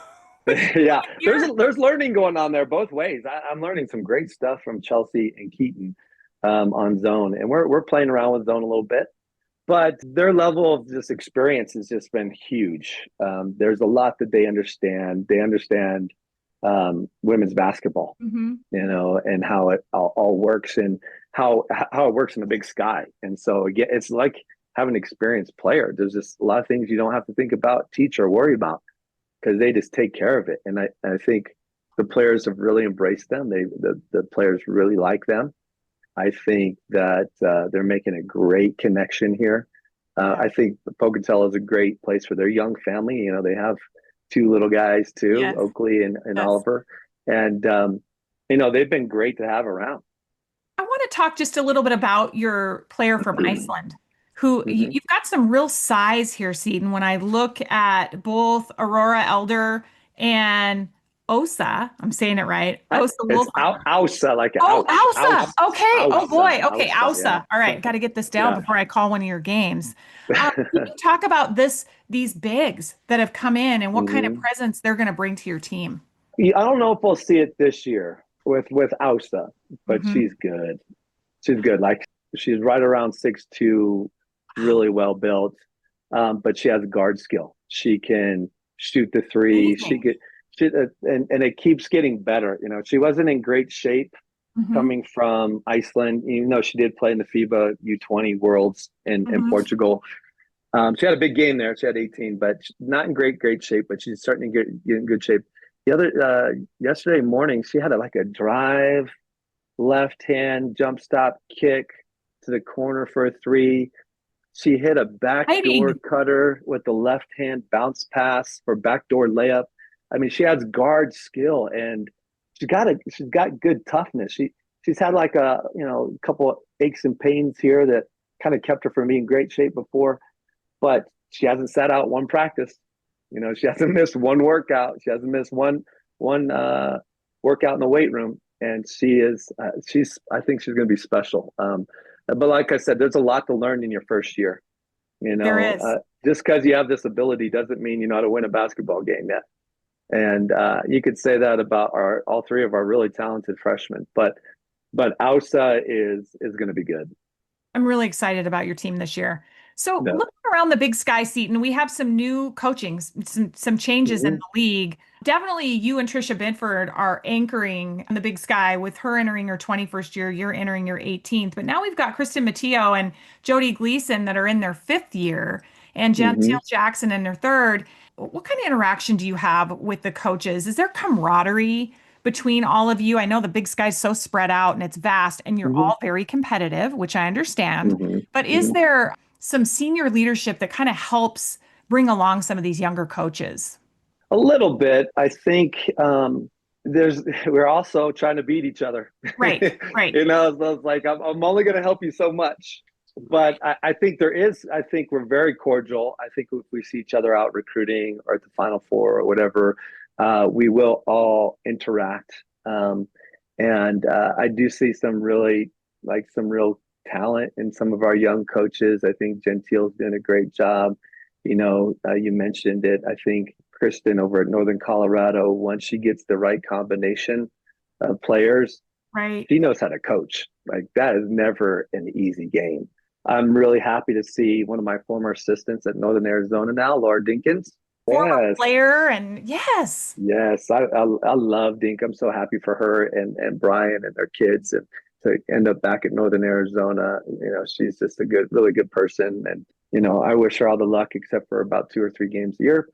S2: Yeah, there's learning going on there both ways. I'm learning some great stuff from Chelsea and Keaton on zone, and we're playing around with zone a little bit. But their level of this experience has just been huge. There's a lot that they understand. They understand women's basketball, and how it all works and how it works in the Big Sky. And so again, it's like having an experienced player. There's just a lot of things you don't have to think about, teach, or worry about because they just take care of it. And I think the players have really embraced them. The players really like them. I think that they're making a great connection here. I think Pocatello is a great place for their young family. They have two little guys too, yes. Oakley and yes. Oliver. And, they've been great to have around.
S1: I want to talk just a little bit about your player from Iceland, who you've got some real size here, Seton. When I look at both Aurora Elder and Osa, I'm saying it right. Osa
S2: Ausa, like
S1: Ausa. Okay.
S2: Ausa.
S1: Oh boy. Okay, Ausa.
S2: Yeah.
S1: All right, got to get this down before I call one of your games. Can you talk about these bigs that have come in and what kind of presence they're going to bring to your team?
S2: Yeah, I don't know if we'll see it this year with Ausa, but she's good. She's good. Like she's right around 6'2", really well built, but she has guard skill. She can shoot the three.
S1: Amazing.
S2: And it keeps getting better. She wasn't in great shape coming from Iceland, even though she did play in the FIBA U20 Worlds in Portugal. She had a big game there. She had 18, but not in great shape, but she's starting to get in good shape. The other yesterday morning, she had a drive, left hand jump stop kick to the corner for a three. She hit a backdoor cutter with the left hand bounce pass for backdoor layup. I mean, she has guard skill and she's got good toughness. She's had a couple of aches and pains here that kind of kept her from being in great shape before, but she hasn't sat out one practice. She hasn't missed one workout. She hasn't missed one workout in the weight room, and I think she's going to be special. But like I said, there's a lot to learn in your first year.
S1: There is.
S2: Just because you have this ability doesn't mean you know how to win a basketball game yet. And you could say that about all three of our really talented freshmen. But Ausa is going to be good.
S1: I'm really excited about your team this year. So looking around the Big Sky, Seton, we have some new coaching, some changes in the league. Definitely you and Trisha Binford are anchoring in the Big Sky with her entering her 21st year, you're entering your 18th. But now we've got Kristen Matteo and Jody Gleason that are in their 5th year and Gentile Jackson in their 3rd. What kind of interaction do you have with the coaches? Is there camaraderie between all of you? I know the Big Sky's so spread out and it's vast and you're all very competitive, which I understand. But is there some senior leadership that kind of helps bring along some of these younger coaches?
S2: A little bit. I think we're also trying to beat each other.
S1: Right.
S2: So it's like, I'm only going to help you so much. But I think I think we're very cordial. I think if we see each other out recruiting or at the Final Four or whatever, we will all interact. And I do see some real talent in some of our young coaches. I think Gentile's doing a great job. You mentioned it. I think Kristen over at Northern Colorado, once she gets the right combination of players,
S1: Right.
S2: she knows how to coach. Like that is never an easy game. I'm really happy to see one of my former assistants at Northern Arizona now, Laura Dinkins.
S1: Former
S2: Yes.
S1: player, and yes.
S2: Yes. I love Dink. I'm so happy for her and Brian and their kids, and to end up back at Northern Arizona. She's just a really good person. And, I wish her all the luck except for about 2 or 3 games a year.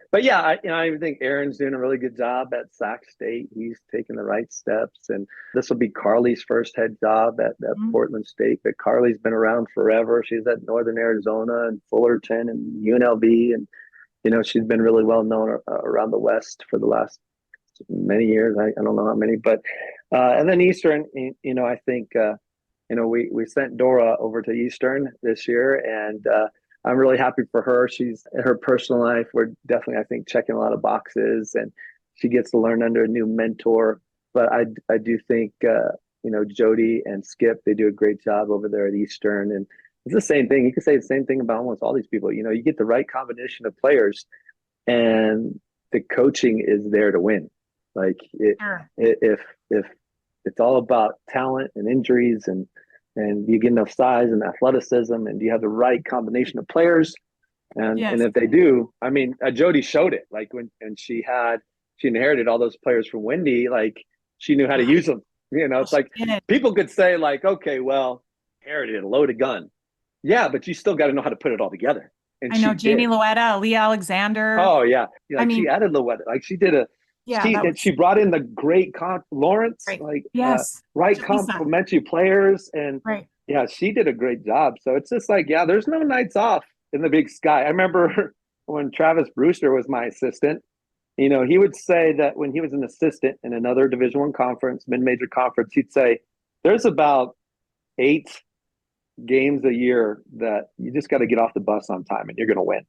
S2: But yeah, I think Aaron's doing a really good job at Sac State. He's taking the right steps, and this will be Carly's first head job at Portland State. But Carly's been around forever. She's at Northern Arizona and Fullerton and UNLV, and she's been really well known around the West for the last many years. I don't know how many, but and then Eastern. I think we sent Dora over to Eastern this year, and I'm really happy for her. She's in her personal life. We're definitely, I think, checking a lot of boxes, and she gets to learn under a new mentor. But I do think, Jody and Skip, they do a great job over there at Eastern. And it's the same thing. You can say the same thing about almost all these people. You get the right combination of players, and the coaching is there to win. Like if it's all about talent and injuries and you get enough size and athleticism, and you have the right combination of players. And if they do, I mean, Jody showed it. Like she inherited all those players from Wendy. Like she knew how to use them. It's like people could say like, okay, well, inherited a loaded gun. Yeah, but you still got to know how to put it all together. And
S1: I know Jamie Loetta, Leah Alexander.
S2: Oh yeah, she added Loetta. Like she did she brought in the great Lawrence,
S1: right.
S2: like
S1: right
S2: complementary players, and she did a great job. So it's just like there's no nights off in the Big Sky. I remember when Travis Brewster was my assistant. He would say that when he was an assistant in another Division I conference, mid-major conference, he'd say there's about 8 games a year that you just got to get off the bus on time and you're going to win.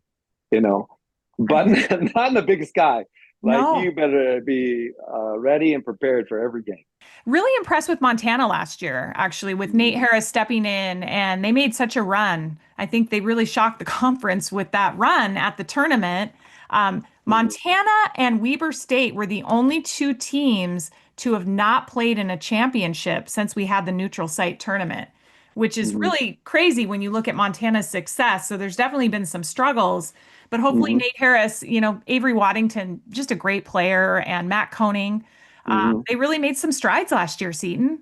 S2: But not in the Big Sky. Like you better be ready and prepared for every game.
S1: Really impressed with Montana last year, actually, with Nate Harris stepping in, and they made such a run. I think they really shocked the conference with that run at the tournament. Montana and Weber State were the only 2 teams to have not played in a championship since we had the neutral site tournament, which is really crazy when you look at Montana's success. So there's definitely been some struggles. But hopefully Nate Harris, Avery Waddington, just a great player, and Matt Koenig, they really made some strides last year, Seton.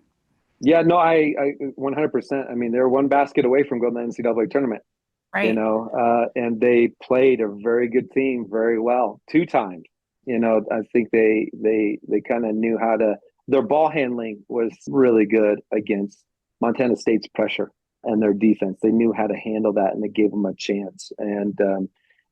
S2: Yeah, no, I 100%. I mean, they're one basket away from going to the NCAA tournament,
S1: right?
S2: And they played a very good team very well 2 times. I think they kind of knew how to. Their ball handling was really good against Montana State's pressure and their defense. They knew how to handle that, and they gave them a chance. And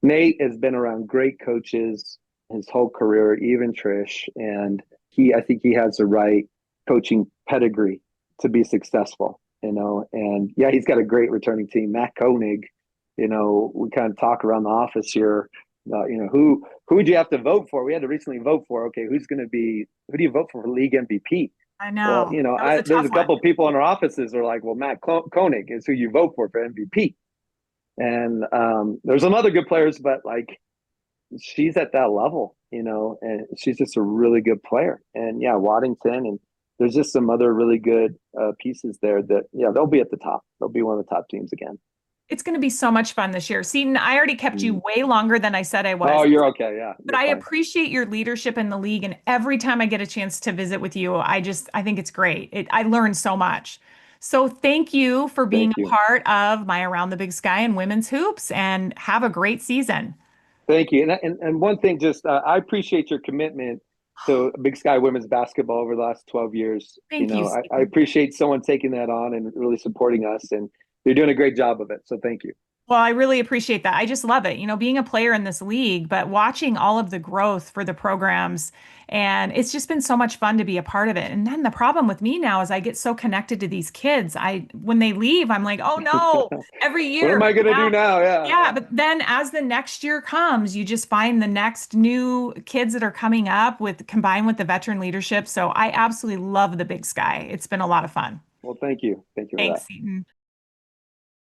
S2: Nate has been around great coaches his whole career, even Trish, and I think he has the right coaching pedigree to be successful, and he's got a great returning team. Matt Koenig, we kind of talk around the office here about, who would you have to vote for? We had to recently vote for, okay, who do you vote for league MVP?
S1: I know.
S2: Well, there's a couple of people in our offices that are like, well, Matt Koenig is who you vote for MVP. And there's some other good players, but like she's at that level, and she's just a really good player. And Waddington, and there's just some other really good pieces there that, they'll be at the top. They'll be one of the top teams again.
S1: It's going to be so much fun this year. Seton, I already kept you way longer than I said I was.
S2: Oh, you're okay. Yeah.
S1: But I appreciate your leadership in the league. And every time I get a chance to visit with you, I think it's great. I learned so much. So thank you for being a part of my Around the Big Sky and women's hoops, and have a great season.
S2: Thank you. And one thing, just I appreciate your commitment to Big Sky women's basketball over the last 12 years.
S1: Thank you.
S2: I appreciate someone taking that on and really supporting us, and you're doing a great job of it. So thank you.
S1: Well, I really appreciate that. I just love it, being a player in this league, but watching all of the growth for the programs. And it's just been so much fun to be a part of it. And then the problem with me now is I get so connected to these kids. When they leave, I'm like, oh no, every
S2: What
S1: year.
S2: am I going to do now? Yeah.
S1: Yeah, but then as the next year comes, you just find the next new kids that are coming up with combined with the veteran leadership. So I absolutely love the Big Sky. It's been a lot of fun.
S2: Well, thank you. Thank you for
S1: Thanks,
S2: that.
S1: Seton.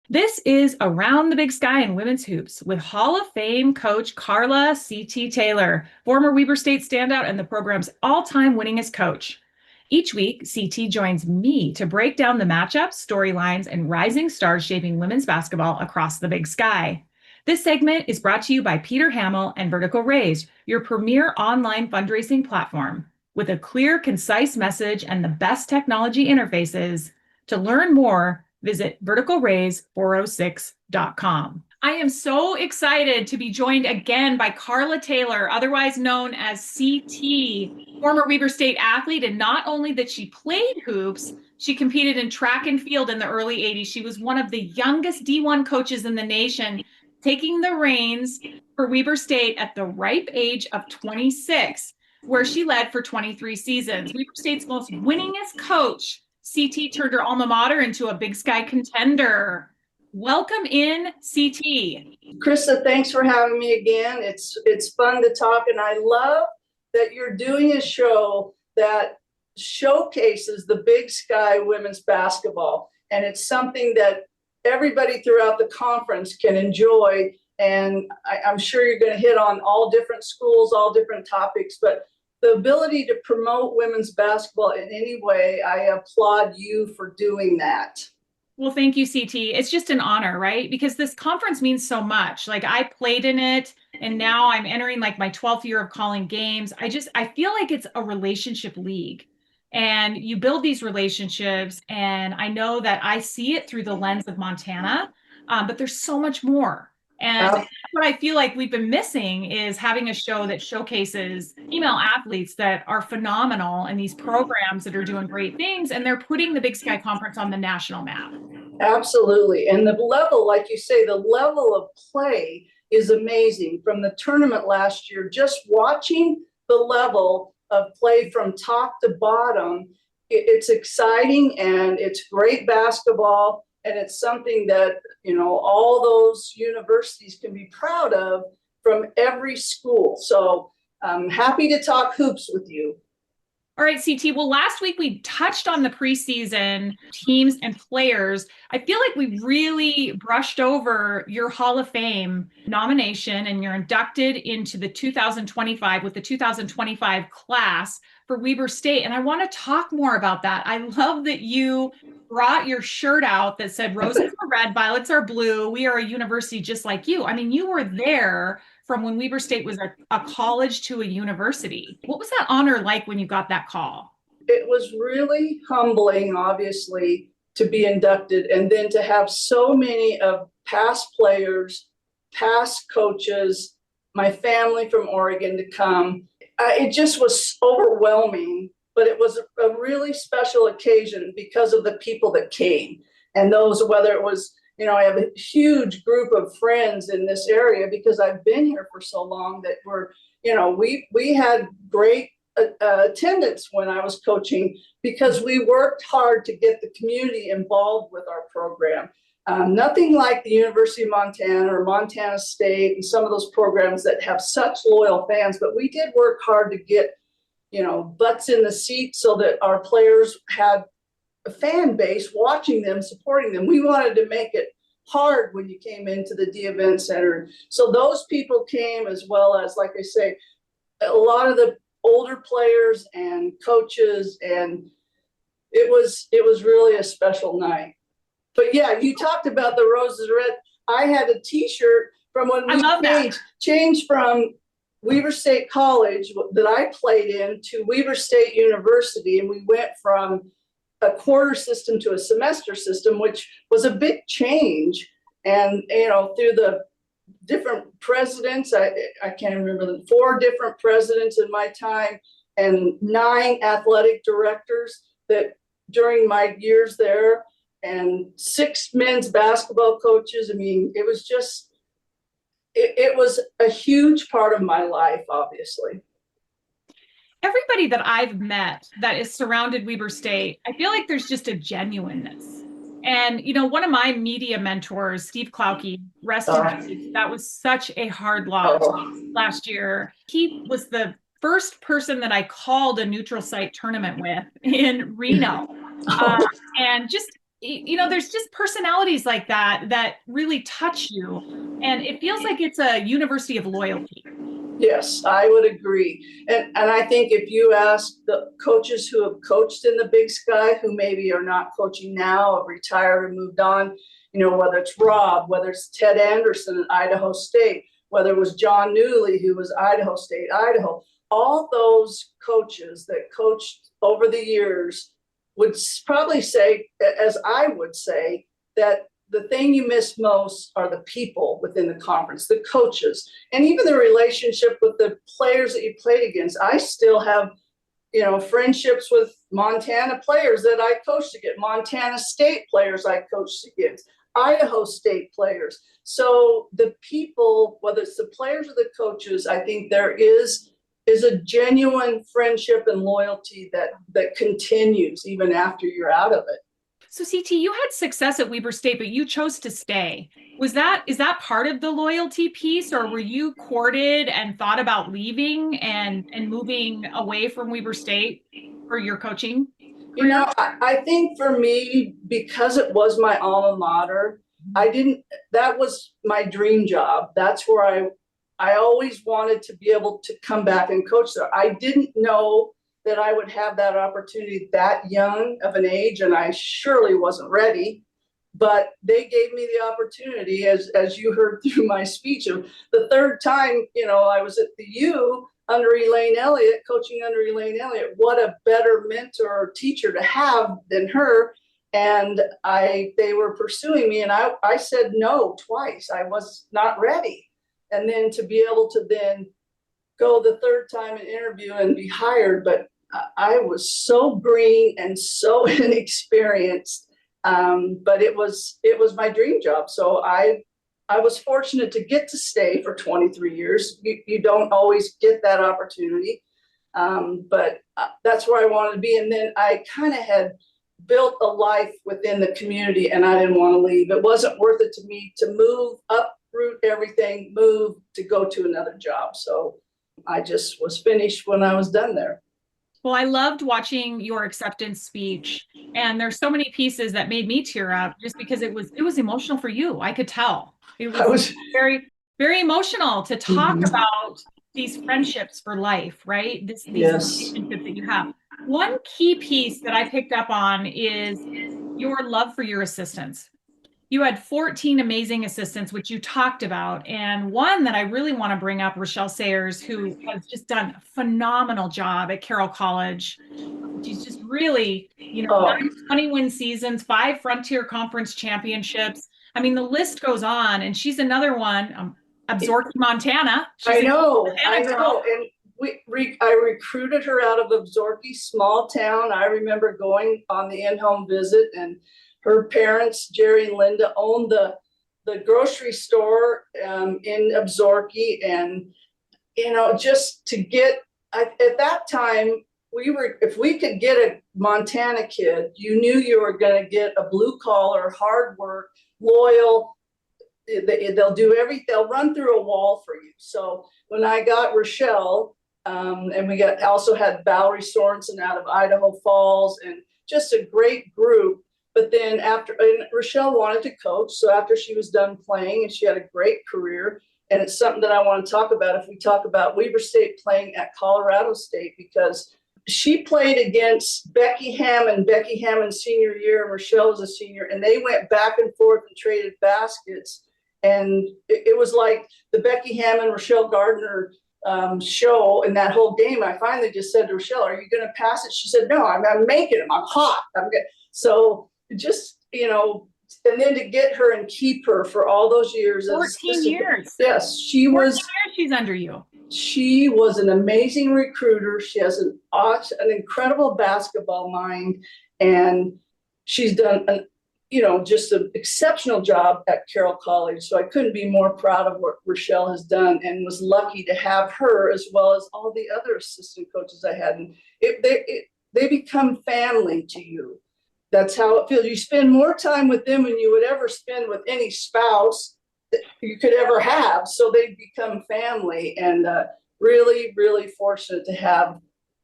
S1: This is Around the Big Sky in Women's Hoops with Hall of Fame coach Carla C.T. Taylor, former Weber State standout and the program's all-time winningest coach. Each week, CT joins me to break down the matchups, storylines, and rising stars shaping women's basketball across the Big Sky. This segment is brought to you by Peter Hamill and Vertical Raise, your premier online fundraising platform. With a clear, concise message and the best technology interfaces, to learn more, visit verticalraise406.com. I am so excited to be joined again by Carla Taylor, otherwise known as CT, former Weber State athlete. And not only that she played hoops, she competed in track and field in the early 80s. She was one of the youngest D1 coaches in the nation, taking the reins for Weber State at the ripe age of 26, where she led for 23 seasons. Weber State's most winningest coach. CT turned her alma mater into a Big Sky contender. Welcome in, CT.
S3: Krista, thanks for having me again. It's fun to talk, and I love that you're doing a show that showcases the Big Sky women's basketball, and it's something that everybody throughout the conference can enjoy. And I'm sure you're going to hit on all different schools, all different topics, but the ability to promote women's basketball in any way, I applaud you for doing that.
S1: Well, thank you, CT. It's just an honor, right? Because this conference means so much. Like, I played in it, and now I'm entering like my 12th year of calling games. I feel like it's a relationship league, and you build these relationships. And I know that I see it through the lens of Montana, but there's so much more. And what I feel like we've been missing is having a show that showcases female athletes that are phenomenal and these programs that are doing great things, and they're putting the Big Sky Conference on the national map.
S3: Absolutely. And the level, like you say, the level of play is amazing. From the tournament last year, just watching the level of play from top to bottom, it's exciting and it's great basketball. And it's something that, all those universities can be proud of from every school. So I'm happy to talk hoops with you.
S1: All right, CT. Well, last week we touched on the preseason teams and players. I feel like we really brushed over your Hall of Fame nomination, and you're inducted into the 2025 with the 2025 class for Weber State. And I want to talk more about that. I love that you brought your shirt out that said roses are red, violets are blue. We are a university just like you. I mean, you were there from when Weber State was a college to a university. What was that honor like when you got that call?
S3: It was really humbling, obviously, to be inducted, and then to have so many of past players, past coaches, my family from Oregon to come. It just was overwhelming, but it was a really special occasion because of the people that came. And those, whether it was, I have a huge group of friends in this area because I've been here for so long that we had great attendance when I was coaching because we worked hard to get the community involved with our program. Nothing like the University of Montana or Montana State and some of those programs that have such loyal fans, but we did work hard to get, butts in the seat so that our players had a fan base watching them, supporting them. We wanted to make it hard when you came into the D Event Center. So those people came, as well as, like I say, a lot of the older players and coaches, and it was really a special night. But yeah, you talked about the roses red. I had a T-shirt from when we changed from Weber State College that I played in to Weber State University, and we went from a quarter system to a semester system, which was a big change. And through the different presidents, I can't remember, 4 different presidents in my time and 9 athletic directors that during my years there. and 6 men's basketball coaches. I mean, it was just, it was a huge part of my life, obviously.
S1: Everybody that I've met that is surrounded Weber State, I feel like there's just a genuineness. And, you know, one of my media mentors, Steve Klauke, rest in peace, that was such a hard loss last year. He was the first person that I called a neutral site tournament with in Reno. And just, you know, there's just personalities like that that really touch you. And it feels like it's a university of loyalty.
S3: Yes, I would agree. And I think if you ask the coaches who have coached in the Big Sky, who maybe are not coaching now or retired or moved on, you know, whether it's Rob, whether it's Ted Anderson at Idaho State, whether it was John Newley, who was Idaho State, Idaho, all those coaches that coached over the years would probably say, as I would say, that the thing you miss most are the people within the conference, the coaches, and even the relationship with the players that you played against. I still have, you know, friendships with Montana players that I coached against, Montana State players I coached against, Idaho State players. So the people, whether it's the players or the coaches, I think there is a genuine friendship and loyalty that continues even after you're out of it.
S1: So CT, you had success at Weber State, but you chose to stay. Is that part of the loyalty piece, or were you courted and thought about leaving and moving away from Weber State for your coaching career?
S3: You know, I think for me, because it was my alma mater, that was my dream job. That's where I always wanted to be able to come back and coach there. I didn't know that I would have that opportunity that young of an age, and I surely wasn't ready, but they gave me the opportunity, as you heard through my speech, of the third time, you know, I was at the U under Elaine Elliott, coaching under Elaine Elliott. What a better mentor or teacher to have than her. And they were pursuing me, and I said no twice. I was not ready. And then to be able to then go the third time and interview and be hired, but I was so green and so inexperienced, but it was my dream job. So I was fortunate to get to stay for 23 years. You don't always get that opportunity, but that's where I wanted to be. And then I kind of had built a life within the community, and I didn't want to leave. It wasn't worth it to me to move, uproot everything, move to go to another job. So I just was finished when I was done there.
S1: Well, I loved watching your acceptance speech, and there's so many pieces that made me tear up just because it was emotional for you. I could tell it was very, very emotional to talk about these friendships for life, right? These relationships that you have. One key piece that I picked up on is your love for your assistants. You had 14 amazing assistants, which you talked about. And one that I really want to bring up, Rochelle Sayers, who has just done a phenomenal job at Carroll College. She's just really, you know, 20-win seasons, 5 Frontier Conference championships. I mean, the list goes on. And she's another one, Absaroka, Montana.
S3: I know. And I recruited her out of Absaroka, small town. I remember going on the in-home visit, and her parents, Jerry and Linda, owned the grocery store in Absaroka. And, you know, just to get, at that time, if we could get a Montana kid, you knew you were going to get a blue collar, hard work, loyal. They'll do everything. They'll run through a wall for you. So when I got Rochelle, and we also had Valerie Sorensen out of Idaho Falls, and just a great group. But then and Rochelle wanted to coach. So after she was done playing, and she had a great career, and it's something that I want to talk about if we talk about Weber State playing at Colorado State, because she played against Becky Hammond senior year, and Rochelle was a senior, and they went back and forth and traded baskets. And it was like the Becky Hammond, Rochelle Gardner show in that whole game. I finally just said to Rochelle, "Are you going to pass it?" She said, "No, I'm making them. I'm hot. I'm good." So just, you know, and then to get her and keep her for all those years.
S1: 14 years.
S3: Yes, she was.
S1: 14 years she's under you.
S3: She was an amazing recruiter. She has an incredible basketball mind, and she's done just an exceptional job at Carroll College. So I couldn't be more proud of what Rochelle has done, and was lucky to have her as well as all the other assistant coaches I had. And they become family to you. That's how it feels. You spend more time with them than you would ever spend with any spouse that you could ever have. So they become family, and really, really fortunate to have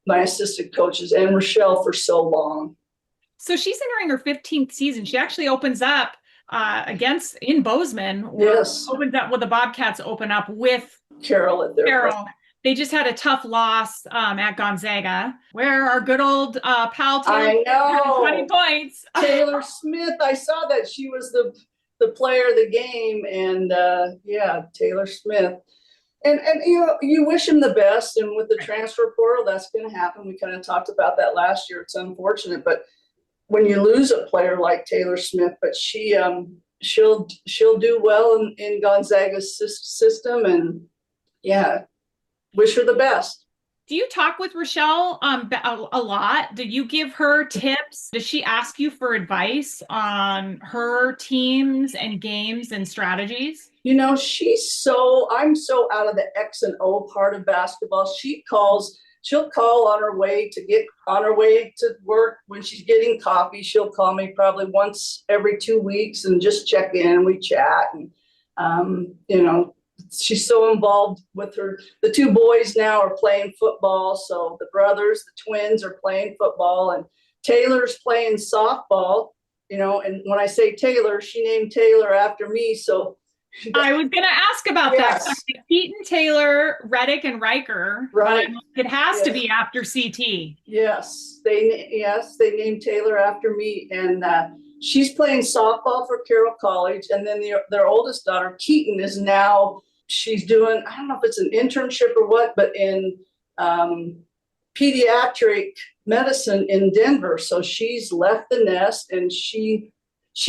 S3: my assistant coaches and Rochelle for so long.
S1: So she's entering her 15th season. She actually opens up in Bozeman.
S3: Yes.
S1: Opens up with the Bobcats open up with
S3: Carroll at their
S1: Carroll. They just had a tough loss at Gonzaga, where our good old pal Taylor had 20 points.
S3: Taylor Smith, I saw that she was the player of the game, and Taylor Smith. And you wish him the best, and with the transfer portal, that's going to happen. We kind of talked about that last year. It's unfortunate, but when you lose a player like Taylor Smith, but she'll do well in Gonzaga's system, and wish her the best.
S1: Do you talk with Rochelle a lot? Do you give her tips? Does she ask you for advice on her teams and games and strategies?
S3: I'm so out of the X and O part of basketball. She'll call on her way to work when she's getting coffee. She'll call me probably once every 2 weeks and just check in. We chat, and she's so involved with her. The two boys now are playing football. So the brothers, the twins, are playing football, and Taylor's playing softball, and when I say Taylor, she named Taylor after me. So
S1: I was going to ask about that. So Keaton, Taylor, Reddick, and Riker.
S3: Right.
S1: It has to be after CT.
S3: Yes, they named Taylor after me, and she's playing softball for Carroll College. And then their oldest daughter, Keaton, she's doing, I don't know if it's an internship or what, but in pediatric medicine in Denver. So she's left the nest, and she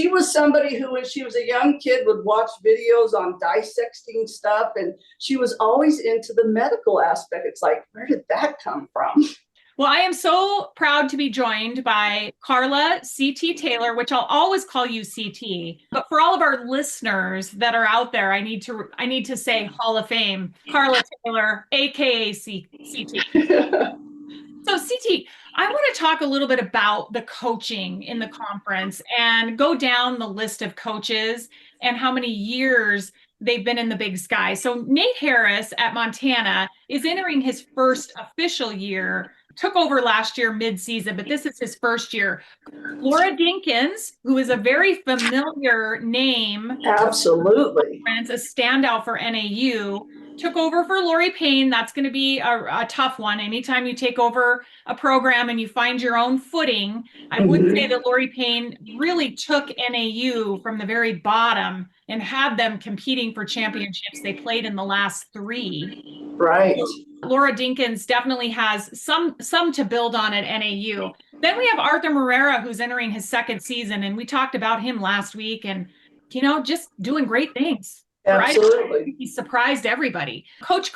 S3: was somebody who, when she was a young kid, would watch videos on dissecting stuff, and she was always into the medical aspect. It's like, where did that come from?
S1: Well, I am so proud to be joined by Carla CT Taylor, which I'll always call you CT. But for all of our listeners that are out there, I need to say Hall of Fame, Carla Taylor, aka CT. So CT, I want to talk a little bit about the coaching in the conference and go down the list of coaches and how many years they've been in the Big Sky. So Nate Harris at Montana is entering his first official year, took over last year mid-season, but this is his first year. Laura Dinkins, who is a very familiar name.
S3: Absolutely.
S1: A standout for NAU, took over for Lori Payne. That's going to be a tough one. Anytime you take over a program and you find your own footing, I would say that Lori Payne really took NAU from the very bottom and had them competing for championships. They played in the last 3.
S3: Right.
S1: So Laura Dinkins definitely has some to build on at NAU. Then we have Arthur Morera, who's entering his second season, and we talked about him last week, and just doing great things.
S3: Absolutely.
S1: He surprised everybody. Coach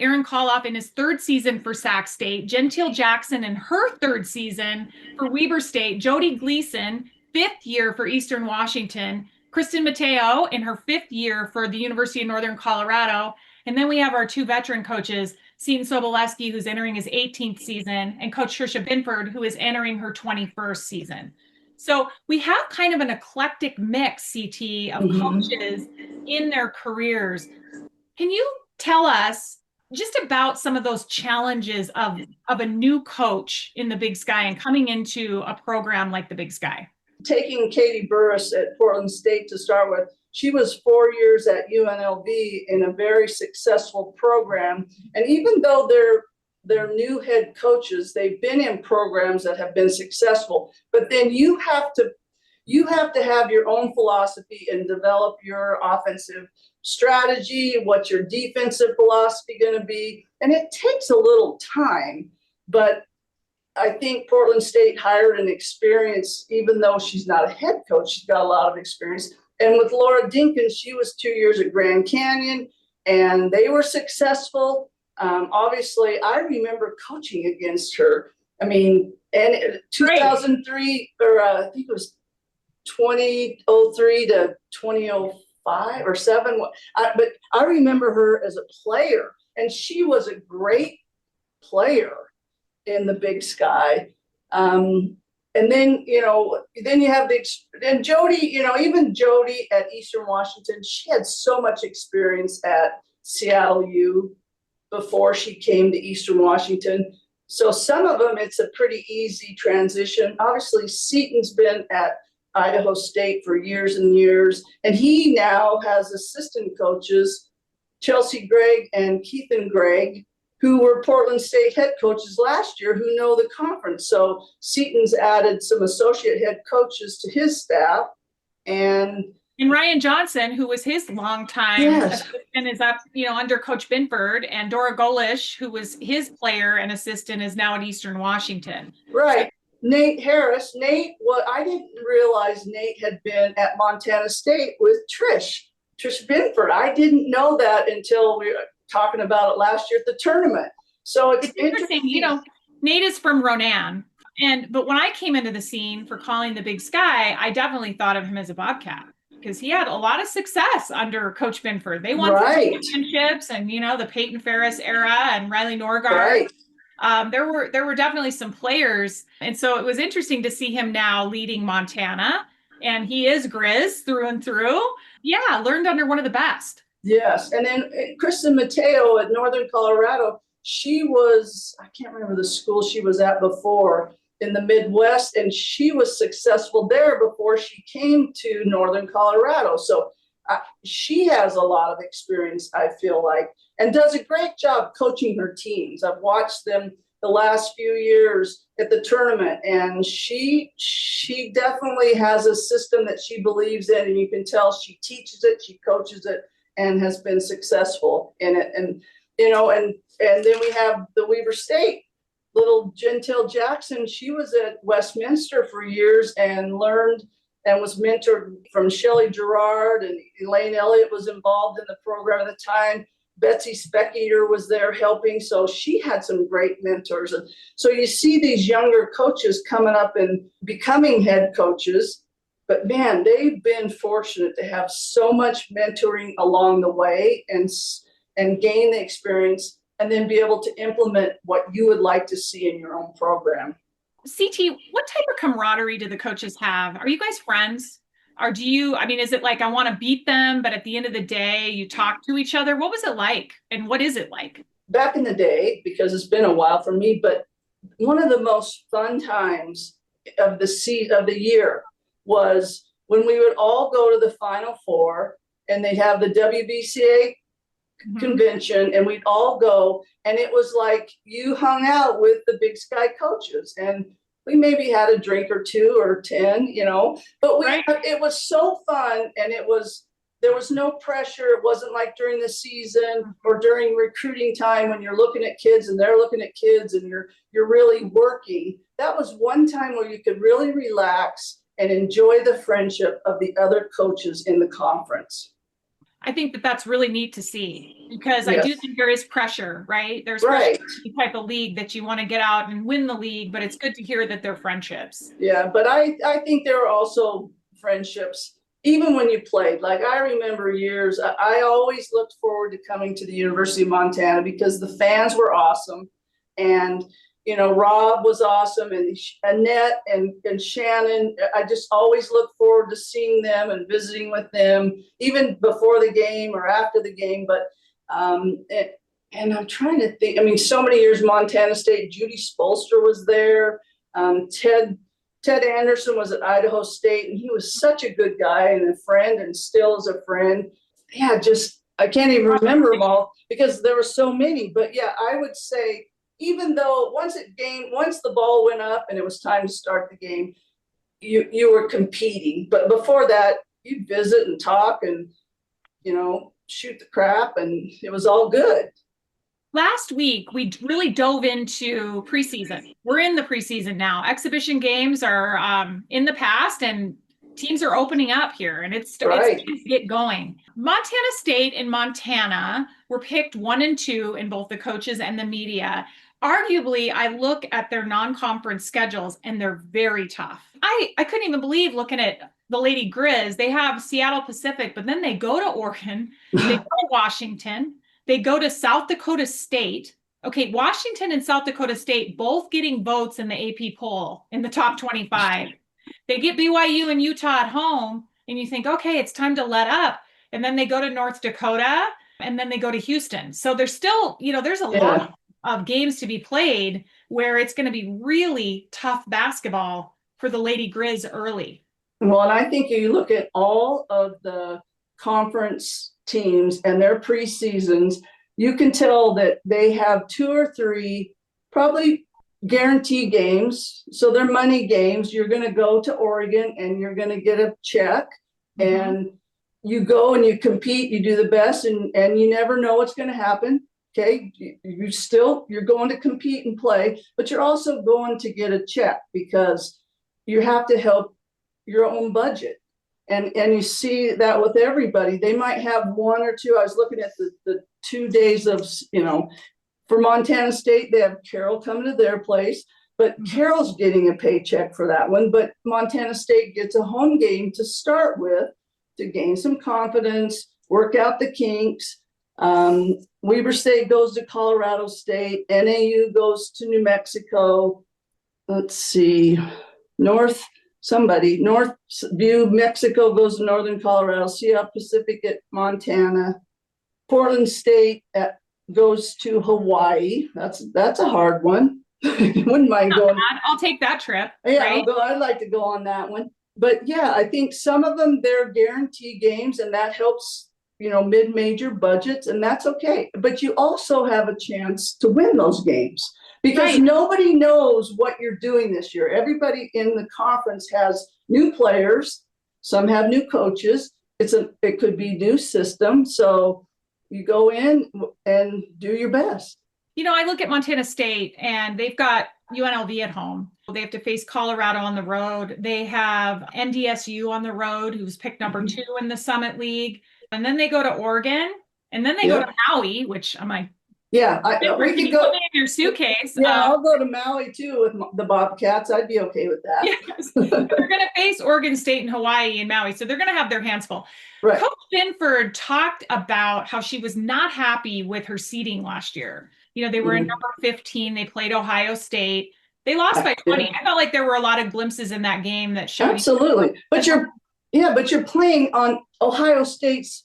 S1: Aaron Koloff in his 3rd season for Sac State, Gentile Jackson in her 3rd season for Weber State, Jody Gleason, 5th year for Eastern Washington, Kristen Mateo in her 5th year for the University of Northern Colorado. And then we have our 2 veteran coaches, Seton Sobolewski, who's entering his 18th season, and Coach Trisha Binford, who is entering her 21st season. So we have kind of an eclectic mix, CT, of coaches in their careers. Can you tell us just about some of those challenges of a new coach in the Big Sky and coming into a program like the Big Sky?
S3: Taking Katie Burris at Portland State to start with, she was 4 years at UNLV in a very successful program. And even though they're new head coaches, they've been in programs that have been successful, but then you have to have your own philosophy and develop your offensive strategy, what's your defensive philosophy going to be. And it takes a little time, but I think Portland State hired an experienced, even though she's not a head coach, she's got a lot of experience. And with Laura Dinkins, she was 2 years at Grand Canyon, and they were successful. Obviously, I remember coaching against her. I mean, and 2003, or I think it was 2003 to 2005 or 7. But I remember her as a player, and she was a great player in the Big Sky. And then, then you have and Jody, even Jody at Eastern Washington, she had so much experience at Seattle U before she came to Eastern Washington. So some of them, it's a pretty easy transition. Obviously, Seton's been at Idaho State for years and years, and he now has assistant coaches, Chelsea Gregg and Keithan Gregg, who were Portland State head coaches last year, who know the conference. So Seton's added some associate head coaches to his staff. And
S1: Ryan Johnson, who was his longtime assistant, is up, under Coach Binford, and Dora Golish, who was his player and assistant, is now at Eastern Washington.
S3: Right. Nate Harris. I didn't realize Nate had been at Montana State with Trish Binford. I didn't know that until we were talking about it last year at the tournament. So it's interesting.
S1: Nate is from Ronan. But when I came into the scene for calling the Big Sky, I definitely thought of him as a Bobcat, because he had a lot of success under Coach Binford. They won championships, and the Peyton Ferris era and Riley Norgard. There were definitely some players, and so it was interesting to see him now leading Montana, and he is Grizz through and through. Yeah, learned under one of the best.
S3: Yes, and then Krista Mateo at Northern Colorado. She was, I can't remember the school she was at before, in the Midwest, and she was successful there before she came to Northern Colorado. So she has a lot of experience, I feel like, and does a great job coaching her teams. I've watched them the last few years at the tournament, and she definitely has a system that she believes in, and you can tell she teaches it, she coaches it, and has been successful in it. And and then we have the Weber State. Little Gentile Jackson, she was at Westminster for years and learned and was mentored from Shelley Gerard, and Elaine Elliott was involved in the program at the time. Betsy Speckier was there helping. So she had some great mentors. And so you see these younger coaches coming up and becoming head coaches, but man, they've been fortunate to have so much mentoring along the way and gain the experience, and then be able to implement what you would like to see in your own program.
S1: CT, what type of camaraderie do the coaches have? Are you guys friends? Or is it like, I want to beat them, but at the end of the day, you talk to each other? What was it like? And what is it like?
S3: Back in the day, because it's been a while for me, but one of the most fun times of the year was when we would all go to the Final Four, and they'd have the WBCA convention, and we'd all go, and it was like you hung out with the Big Sky coaches, and we maybe had a drink or 2 or 10, but it was so fun, and there was no pressure. It wasn't like during the season or during recruiting time when you're looking at kids and they're looking at kids and you're really working. That was one time where you could really relax and enjoy the friendship of the other coaches in the conference.
S1: I think that's really neat to see, because I do think there is pressure, right? There's pressure in the type of league that you want to get out and win the league, but it's good to hear that they're friendships.
S3: Yeah, but I think there are also friendships, even when you played. Like, I remember years, I always looked forward to coming to the University of Montana because the fans were awesome. And Rob was awesome, and Annette and Shannon. I just always look forward to seeing them and visiting with them, even before the game or after the game. But and I'm trying to think. So many years Montana State. Judy Spolster was there. Ted Anderson was at Idaho State, and he was such a good guy and a friend, and still is a friend. Yeah, I can't even remember them all because there were so many. But yeah, I would say, even though once the ball went up and it was time to start the game, you were competing. But before that, you'd visit and talk and, shoot the crap, and it was all good.
S1: Last week, we really dove into preseason. We're in the preseason now. Exhibition games are in the past, and teams are opening up here, and it's to get going. Montana State and Montana were picked 1 and 2 in both the coaches and the media. Arguably, I look at their non-conference schedules, and they're very tough. I couldn't even believe looking at the Lady Grizz, they have Seattle Pacific, but then they go to Oregon, they go to Washington, they go to South Dakota State. Okay, Washington and South Dakota State both getting votes in the AP poll in the top 25. They get BYU and Utah at home, and you think, okay, it's time to let up. And then they go to North Dakota, and then they go to Houston. So there's still, there's a lot of games to be played where it's going to be really tough basketball for the Lady Grizz early.
S3: Well, and I think you look at all of the conference teams and their preseasons, you can tell that they have 2 or 3 probably guarantee games. So they're money games. You're going to go to Oregon and you're going to get a check, and you go and you compete, you do the best, and you never know what's going to happen. Okay. You're going to compete and play, but you're also going to get a check because you have to help your own budget. And you see that with everybody. They might have 1 or 2. I was looking at the 2 days of, for Montana State, they have Carroll coming to their place, but Carroll's getting a paycheck for that one. But Montana State gets a home game to start with to gain some confidence, work out the kinks. Weber State goes to Colorado State. NAU goes to New Mexico. Let's see, Northview, Mexico goes to Northern Colorado. Seattle Pacific at Montana. Portland State goes to Hawaii. That's a hard one. Wouldn't mind going.
S1: I'll take that trip.
S3: Yeah,
S1: right?
S3: I'd like to go on that one. But yeah, I think some of them, they're guaranteed games, and that helps, mid-major budgets, and that's okay. But you also have a chance to win those games because nobody knows what you're doing this year. Everybody in the conference has new players. Some have new coaches. It could be new system. So you go in and do your best.
S1: I look at Montana State, and they've got UNLV at home. They have to face Colorado on the road. They have NDSU on the road, who's picked number 2 in the Summit League. And then they go to Oregon, and then they go to Maui, which I'm like,
S3: we could go
S1: in your suitcase.
S3: Yeah, I'll go to Maui too with the Bobcats. I'd be okay with that.
S1: Yes. They're going to face Oregon State and Hawaii and Maui, so they're going to have their hands full.
S3: Right.
S1: Coach Binford talked about how she was not happy with her seeding last year. They were in number 15. They played Ohio State. They lost by 20. I felt like there were a lot of glimpses in that game that showed.
S3: Absolutely. But you're playing on Ohio State's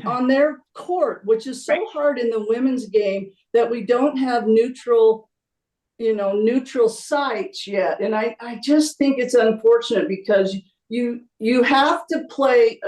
S3: on their court, which is so hard in the women's game that we don't have neutral sites yet. And I just think it's unfortunate because you have to play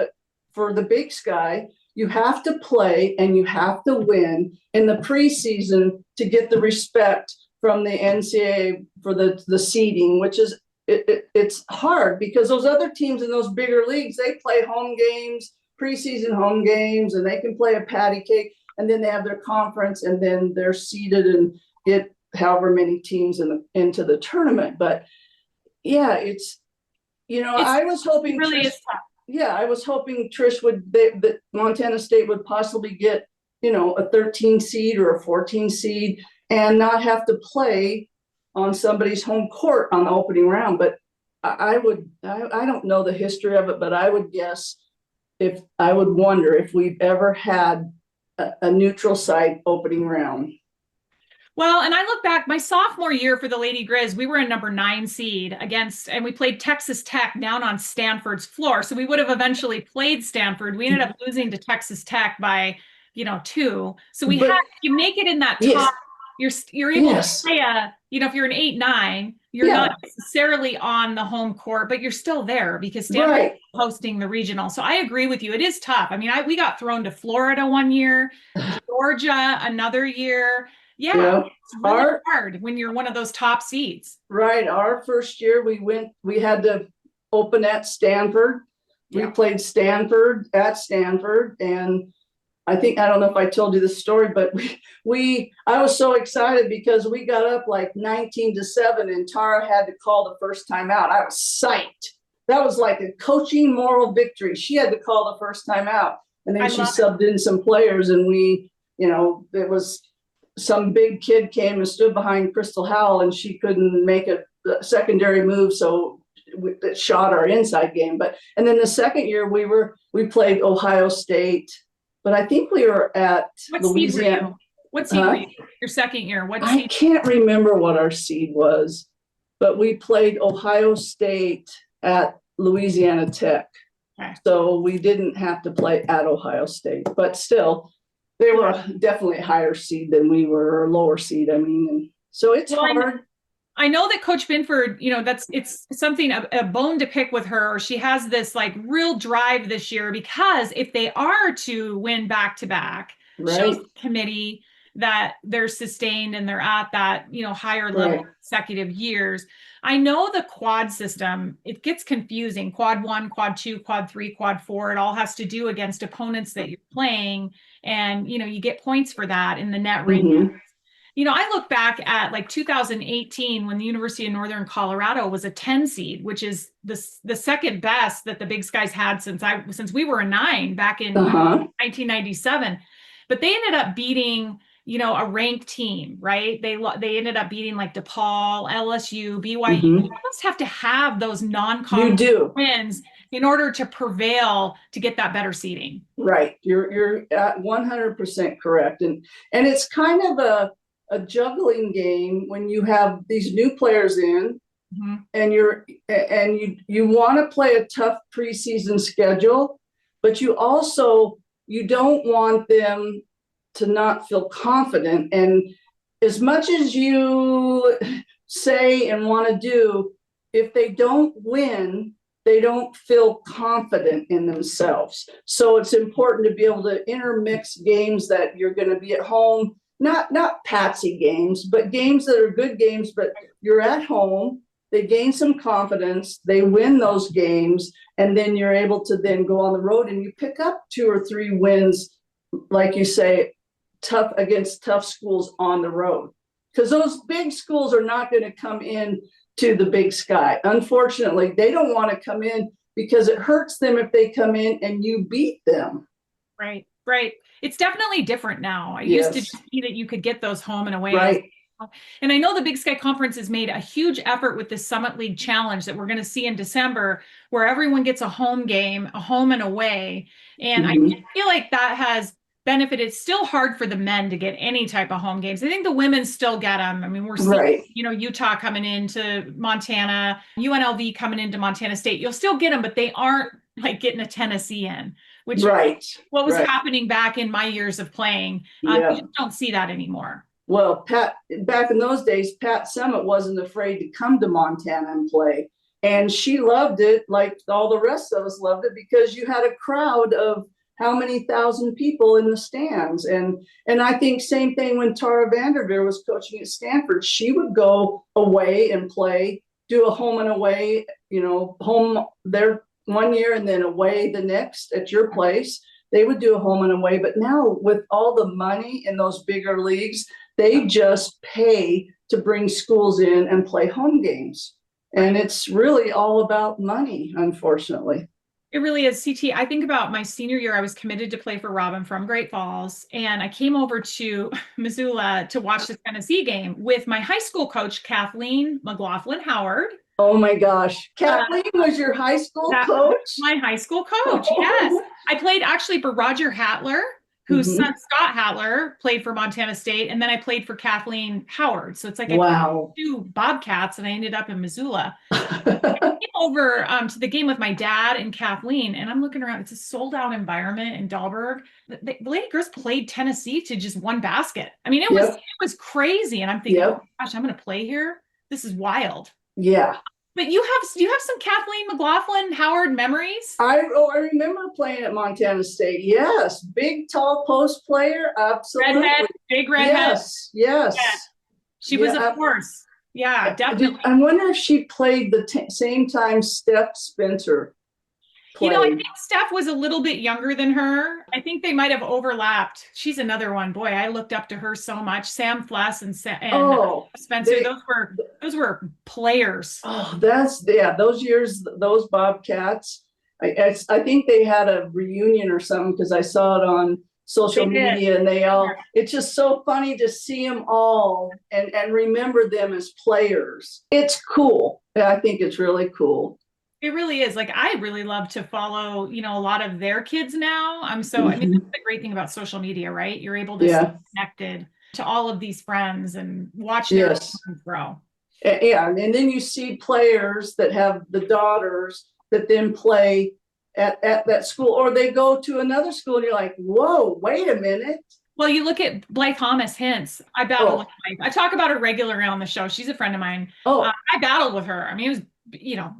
S3: for the Big Sky. You have to play and you have to win in the preseason to get the respect from the NCAA for the seeding, which is it's hard because those other teams in those bigger leagues, they play home games, preseason home games, and they can play a patty cake, and then they have their conference, and then they're seeded and get however many teams into the tournament. But yeah, I was hoping
S1: really is tough.
S3: Yeah, I was hoping Trish that Montana State would possibly get, a 13 seed or a 14 seed and not have to play on somebody's home court on the opening round. But I don't know the history of it, but I would guess I would wonder if we've ever had a neutral site opening round.
S1: Well, and I look back, my sophomore year for the Lady Grizz, we were in number 9 seed and we played Texas Tech down on Stanford's floor. So we would have eventually played Stanford. We ended up losing to Texas Tech by, 2. So you make it in that top, you're able to play if you're an 8-9, you're not necessarily on the home court, but you're still there because Stanford is hosting the regional. So I agree with you. It is tough. I mean, we got thrown to Florida one year, Georgia another year. Yeah, it's really hard when you're one of those top seeds. Right. Our first year we had to open at Stanford. We played Stanford at Stanford. And I don't know if I told you this story, but I was so excited because we got up like 19-7 and Tara had to call the first time out. I was psyched. That was like a coaching moral victory. She had to call the first time out. And then she subbed in some players and it was some big kid came and stood behind Crystal Howell and she couldn't make a secondary move. So
S3: that shot our inside game. And then the second year we played Ohio State, but I think we were at
S1: What
S3: Louisiana.
S1: seed were you? What seed were you? Your second year? What
S3: I
S1: seed?
S3: can't remember what our seed was, but we played Ohio State at Louisiana Tech.
S1: Okay.
S3: So we didn't have to play at Ohio State, but still, they were definitely a higher seed than we were, or lower seed. I mean, and so it's hard.
S1: I know that Coach Binford, it's something, a bone to pick with her. She has this like real drive this year, because if they are to win back to back, shows the committee that they're sustained and they're at that, higher level consecutive years. I know the quad system, it gets confusing. Quad 1, quad 2, quad 3, quad 4, it all has to do against opponents that you're playing. And, you get points for that in the net rankings. I look back at like 2018 when the University of Northern Colorado was a 10 seed, which is the second best that the Big Skies had since we were a 9 back in 1997. But they ended up beating, a ranked team, right? They ended up beating like DePaul, LSU, BYU. You almost have to have those non-conference wins in order to prevail to get that better seeding. Right. You're at 100% correct. And it's kind of a juggling game when you have these new players in, and you want to play a tough preseason schedule, but you don't want them to not feel confident. And as much as you say and want to do, if they don't win, they don't feel confident in themselves. So it's important to be able to intermix games that you're going to be at home, not patsy games, but games that are good games, but you're at home, they gain some confidence, they win those games, and then you're able to then go on the road and you pick up 2 or 3 wins, like you say, against tough schools on the road. Because those big schools are not going to come in to the Big Sky. Unfortunately, they don't want to come in because it hurts them if they come in and you beat them. Right. It's definitely different now. It used to just be that you could get those home and away. Right. And I know the Big Sky Conference has made a huge effort with this Summit League Challenge that we're going to see in December, where everyone gets a home game, a home and away. And I feel like that has benefited. It's still hard for the men to get any type of home games. I think the women still get them. I mean, we're seeing, Utah coming into Montana, UNLV coming into Montana State. You'll still get them, but they aren't like getting a Tennessee in, which what was happening back in my years of playing. You just don't see that anymore. Well, Pat, back in those days, Pat Summitt wasn't afraid to come to Montana and play. And she loved it, like all the rest of us loved it, because you had a crowd of how many thousand people in the stands. And I think same thing when Tara Vanderveer was coaching at Stanford. She would go away and play, do a home and away, home there one year and then away the next at your place. They would do a home and away. But now with all the money in those bigger leagues, they just pay to bring schools in and play home games. And it's really all about money, unfortunately. It really is. CT, I think about my senior year, I was committed to play for Robin from Great Falls. And I came over to Missoula to watch the Tennessee game with my high school coach, Kathleen McLaughlin Howard. Oh my gosh. Kathleen was your high school coach? My high school coach, yes. I played actually for Roger Hattler, whose son Scott Hattler played for Montana State. And then I played for Kathleen Howard. So it's like I played 2 Bobcats and I ended up in Missoula. I came over to the game with my dad and Kathleen, and I'm looking around. It's a sold out environment in Dahlberg. The Lady Girls played Tennessee to just 1 basket. I mean, it was crazy. And I'm thinking, oh gosh, I'm going to play here. This is wild. Yeah. But do you have some Kathleen McLaughlin Howard memories? I remember playing at Montana State. Yes. Big, tall post player. Absolutely. Redhead, big redhead. Yes. She was a force. Yeah, definitely. I wonder if she played the same time Steph Spencer played. I think Steph was a little bit younger than her. I think they might have overlapped. She's another one. Boy, I looked up to her so much. Sam Fless and Spencer, those were players. Oh, those years, those Bobcats. I think they had a reunion or something because I saw it on social media and it's just so funny to see them all and remember them as players. It's cool. I think it's really cool. It really is. Like, I really love to follow, a lot of their kids now. I mean, that's the great thing about social media, right? You're able to stay
S3: Yeah.
S1: connected to all of these friends and watch their
S3: Yes.
S1: grow.
S3: Yeah. And then you see players that have the daughters that then play at that school, or they go to another school and you're like, whoa, wait a minute.
S1: Well, you look at Blythe Thomas Hints. I battled
S3: Oh.
S1: with Blythe. I talk about her regularly on the show. She's a friend of mine.
S3: Oh,
S1: I battled with her. I mean, it was,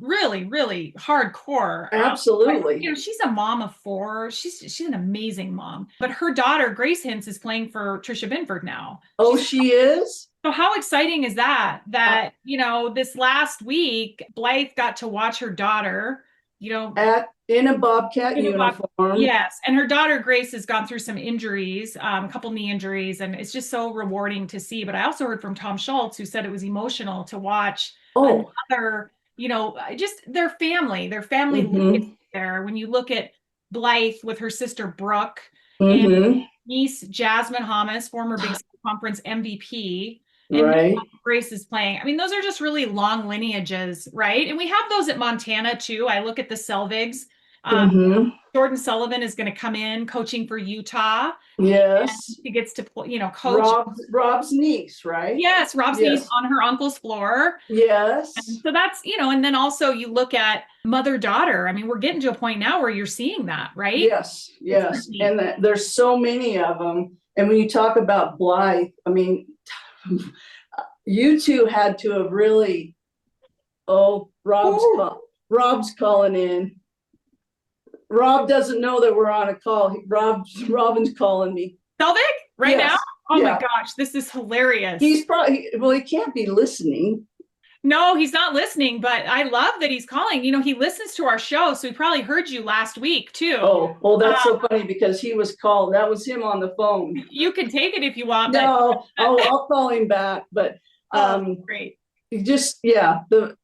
S1: really, really hardcore.
S3: absolutely.
S1: She's a mom of 4. She's an amazing mom. But her daughter, Grace Hints, is playing for Trisha Binford now.
S3: Oh, she is?
S1: So how exciting is that? This last week, Blythe got to watch her daughter,
S3: In a Bobcat uniform.
S1: Yes. And her daughter, Grace, has gone through some injuries, a couple knee injuries, and it's just so rewarding to see. But I also heard from Tom Schultz, who said it was emotional to watch another, just their family
S3: Mhm.
S1: there. When you look at Blythe with her sister Brooke and
S3: Mhm.
S1: niece Jasmine Hamas, former Big Sky Conference MVP, and
S3: Right.
S1: Grace is playing. I mean, those are just really long lineages, right? And we have those at Montana too. I look at the Selvigs.
S3: Mhm.
S1: Jordan Sullivan is going to come in coaching for Utah.
S3: Yes.
S1: He gets to, coach.
S3: Rob's niece, right?
S1: Yes, Rob's niece on her uncle's floor.
S3: Yes.
S1: And so that's, and then also you look at mother-daughter. I mean, we're getting to a point now where you're seeing that, right?
S3: Yes. Yes. And there's so many of them. And when you talk about Blythe, I mean, you two had to have really, Rob's calling in. Rob doesn't know that we're on a call. Robin's calling me.
S1: Selvig right now? Oh
S3: Yeah.
S1: my gosh, this is hilarious.
S3: He's probably, he can't be listening.
S1: No, he's not listening, but I love that he's calling. He listens to our show, so he probably heard you last week too.
S3: Oh, well, that's so funny because he was called. That was him on the phone.
S1: You can take it if you want.
S3: No, I'll call him back. But
S1: great.
S3: Just the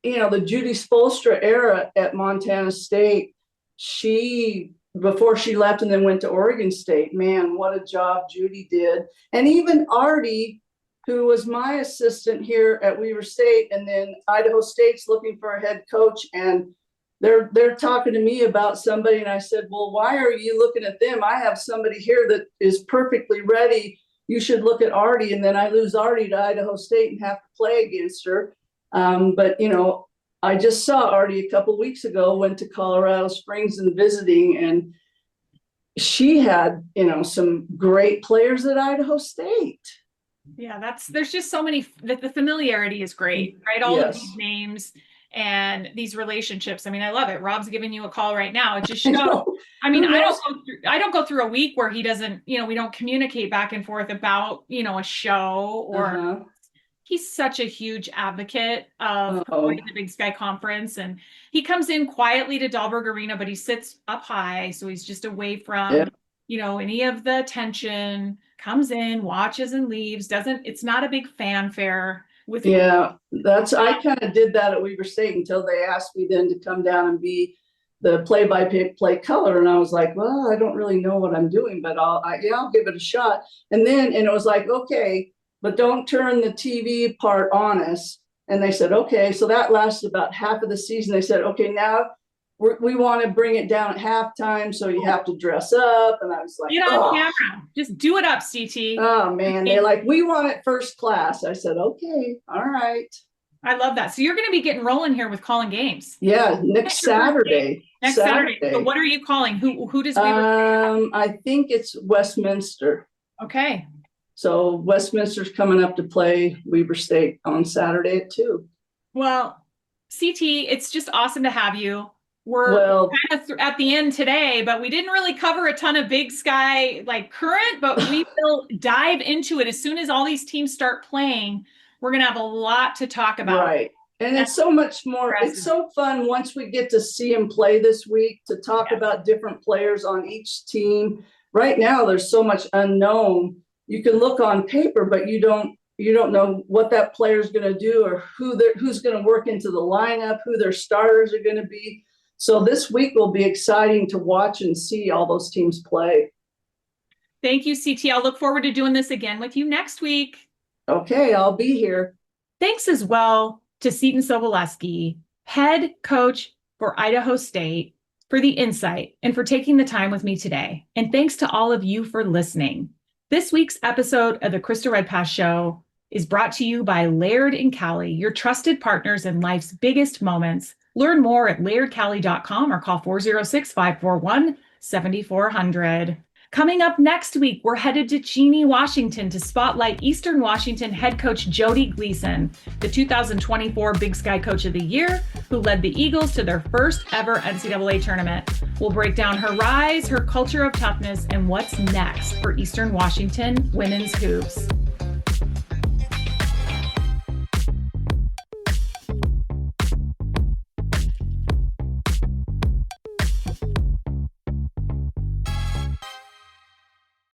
S3: Judy Spolstra era at Montana State. Before she left and then went to Oregon State. Man, what a job Judy did, and even Artie, who was my assistant here at Weber State, and then Idaho State's looking for a head coach, and they're talking to me about somebody, and I said, well, why are you looking at them? I have somebody here that is perfectly ready. You should look at Artie. And then I lose Artie to Idaho State and have to play against her. But I just saw Artie a couple of weeks ago, went to Colorado Springs and visiting, and she had some great players at Idaho State.
S1: Yeah, there's just so many. The familiarity is great, right? All of these names and these relationships. I mean, I love it. Rob's giving you a call right now. It just shows. I mean, I don't go through a week where he doesn't, we don't communicate back and forth about, a show or he's such a huge advocate of going to the Big Sky Conference, and he comes in quietly to Dahlberg Arena, but he sits up high. So he's just away from, any of the attention, comes in, watches and leaves. It's not a big fanfare with.
S3: Yeah, I kind of did that at Weber State until they asked me then to come down and be the play-by-play color. And I was like, well, I don't really know what I'm doing, but I'll give it a shot. And it was like, okay, but don't turn the TV part on us. And they said, okay. So that lasted about half of the season. They said, okay, now we want to bring it down at halftime. So you have to dress up. And I was like,
S1: get on camera. Just do it up, CT.
S3: Oh, man. They're like, we want it first class. I said, okay, all right.
S1: I love that. So you're going to be getting rolling here with calling games.
S3: Yeah, next Saturday.
S1: Next Saturday. So what are you calling? Who does Weber?
S3: I think it's Westminster.
S1: Okay.
S3: So Westminster's coming up to play Weber State on Saturday at 2.
S1: Well, CT, it's just awesome to have you. We're kind of at the end today, but we didn't really cover a ton of Big Sky current, but we will dive into it as soon as all these teams start playing. We're going to have a lot to talk about.
S3: Right. And it's so much more. It's so fun once we get to see them play this week to talk about different players on each team. Right now, there's so much unknown. You can look on paper, but you don't know what that player is going to do or who's going to work into the lineup, who their starters are going to be. So this week will be exciting to watch and see all those teams play.
S1: Thank you, CT. I'll look forward to doing this again with you next week.
S3: Okay, I'll be here.
S1: Thanks as well to Seton Sobolewski, head coach for Idaho State, for the insight and for taking the time with me today. And thanks to all of you for listening. This week's episode of the Krista Redpath Show is brought to you by Laird & Cowley, your trusted partners in life's biggest moments. Learn more at lairdcowley.com or call 406-541-7400. Coming up next week, we're headed to Cheney, Washington to spotlight Eastern Washington head coach Jody Gleason, the 2024 Big Sky Coach of the Year, who led the Eagles to their first ever NCAA tournament. We'll break down her rise, her culture of toughness, and what's next for Eastern Washington women's hoops.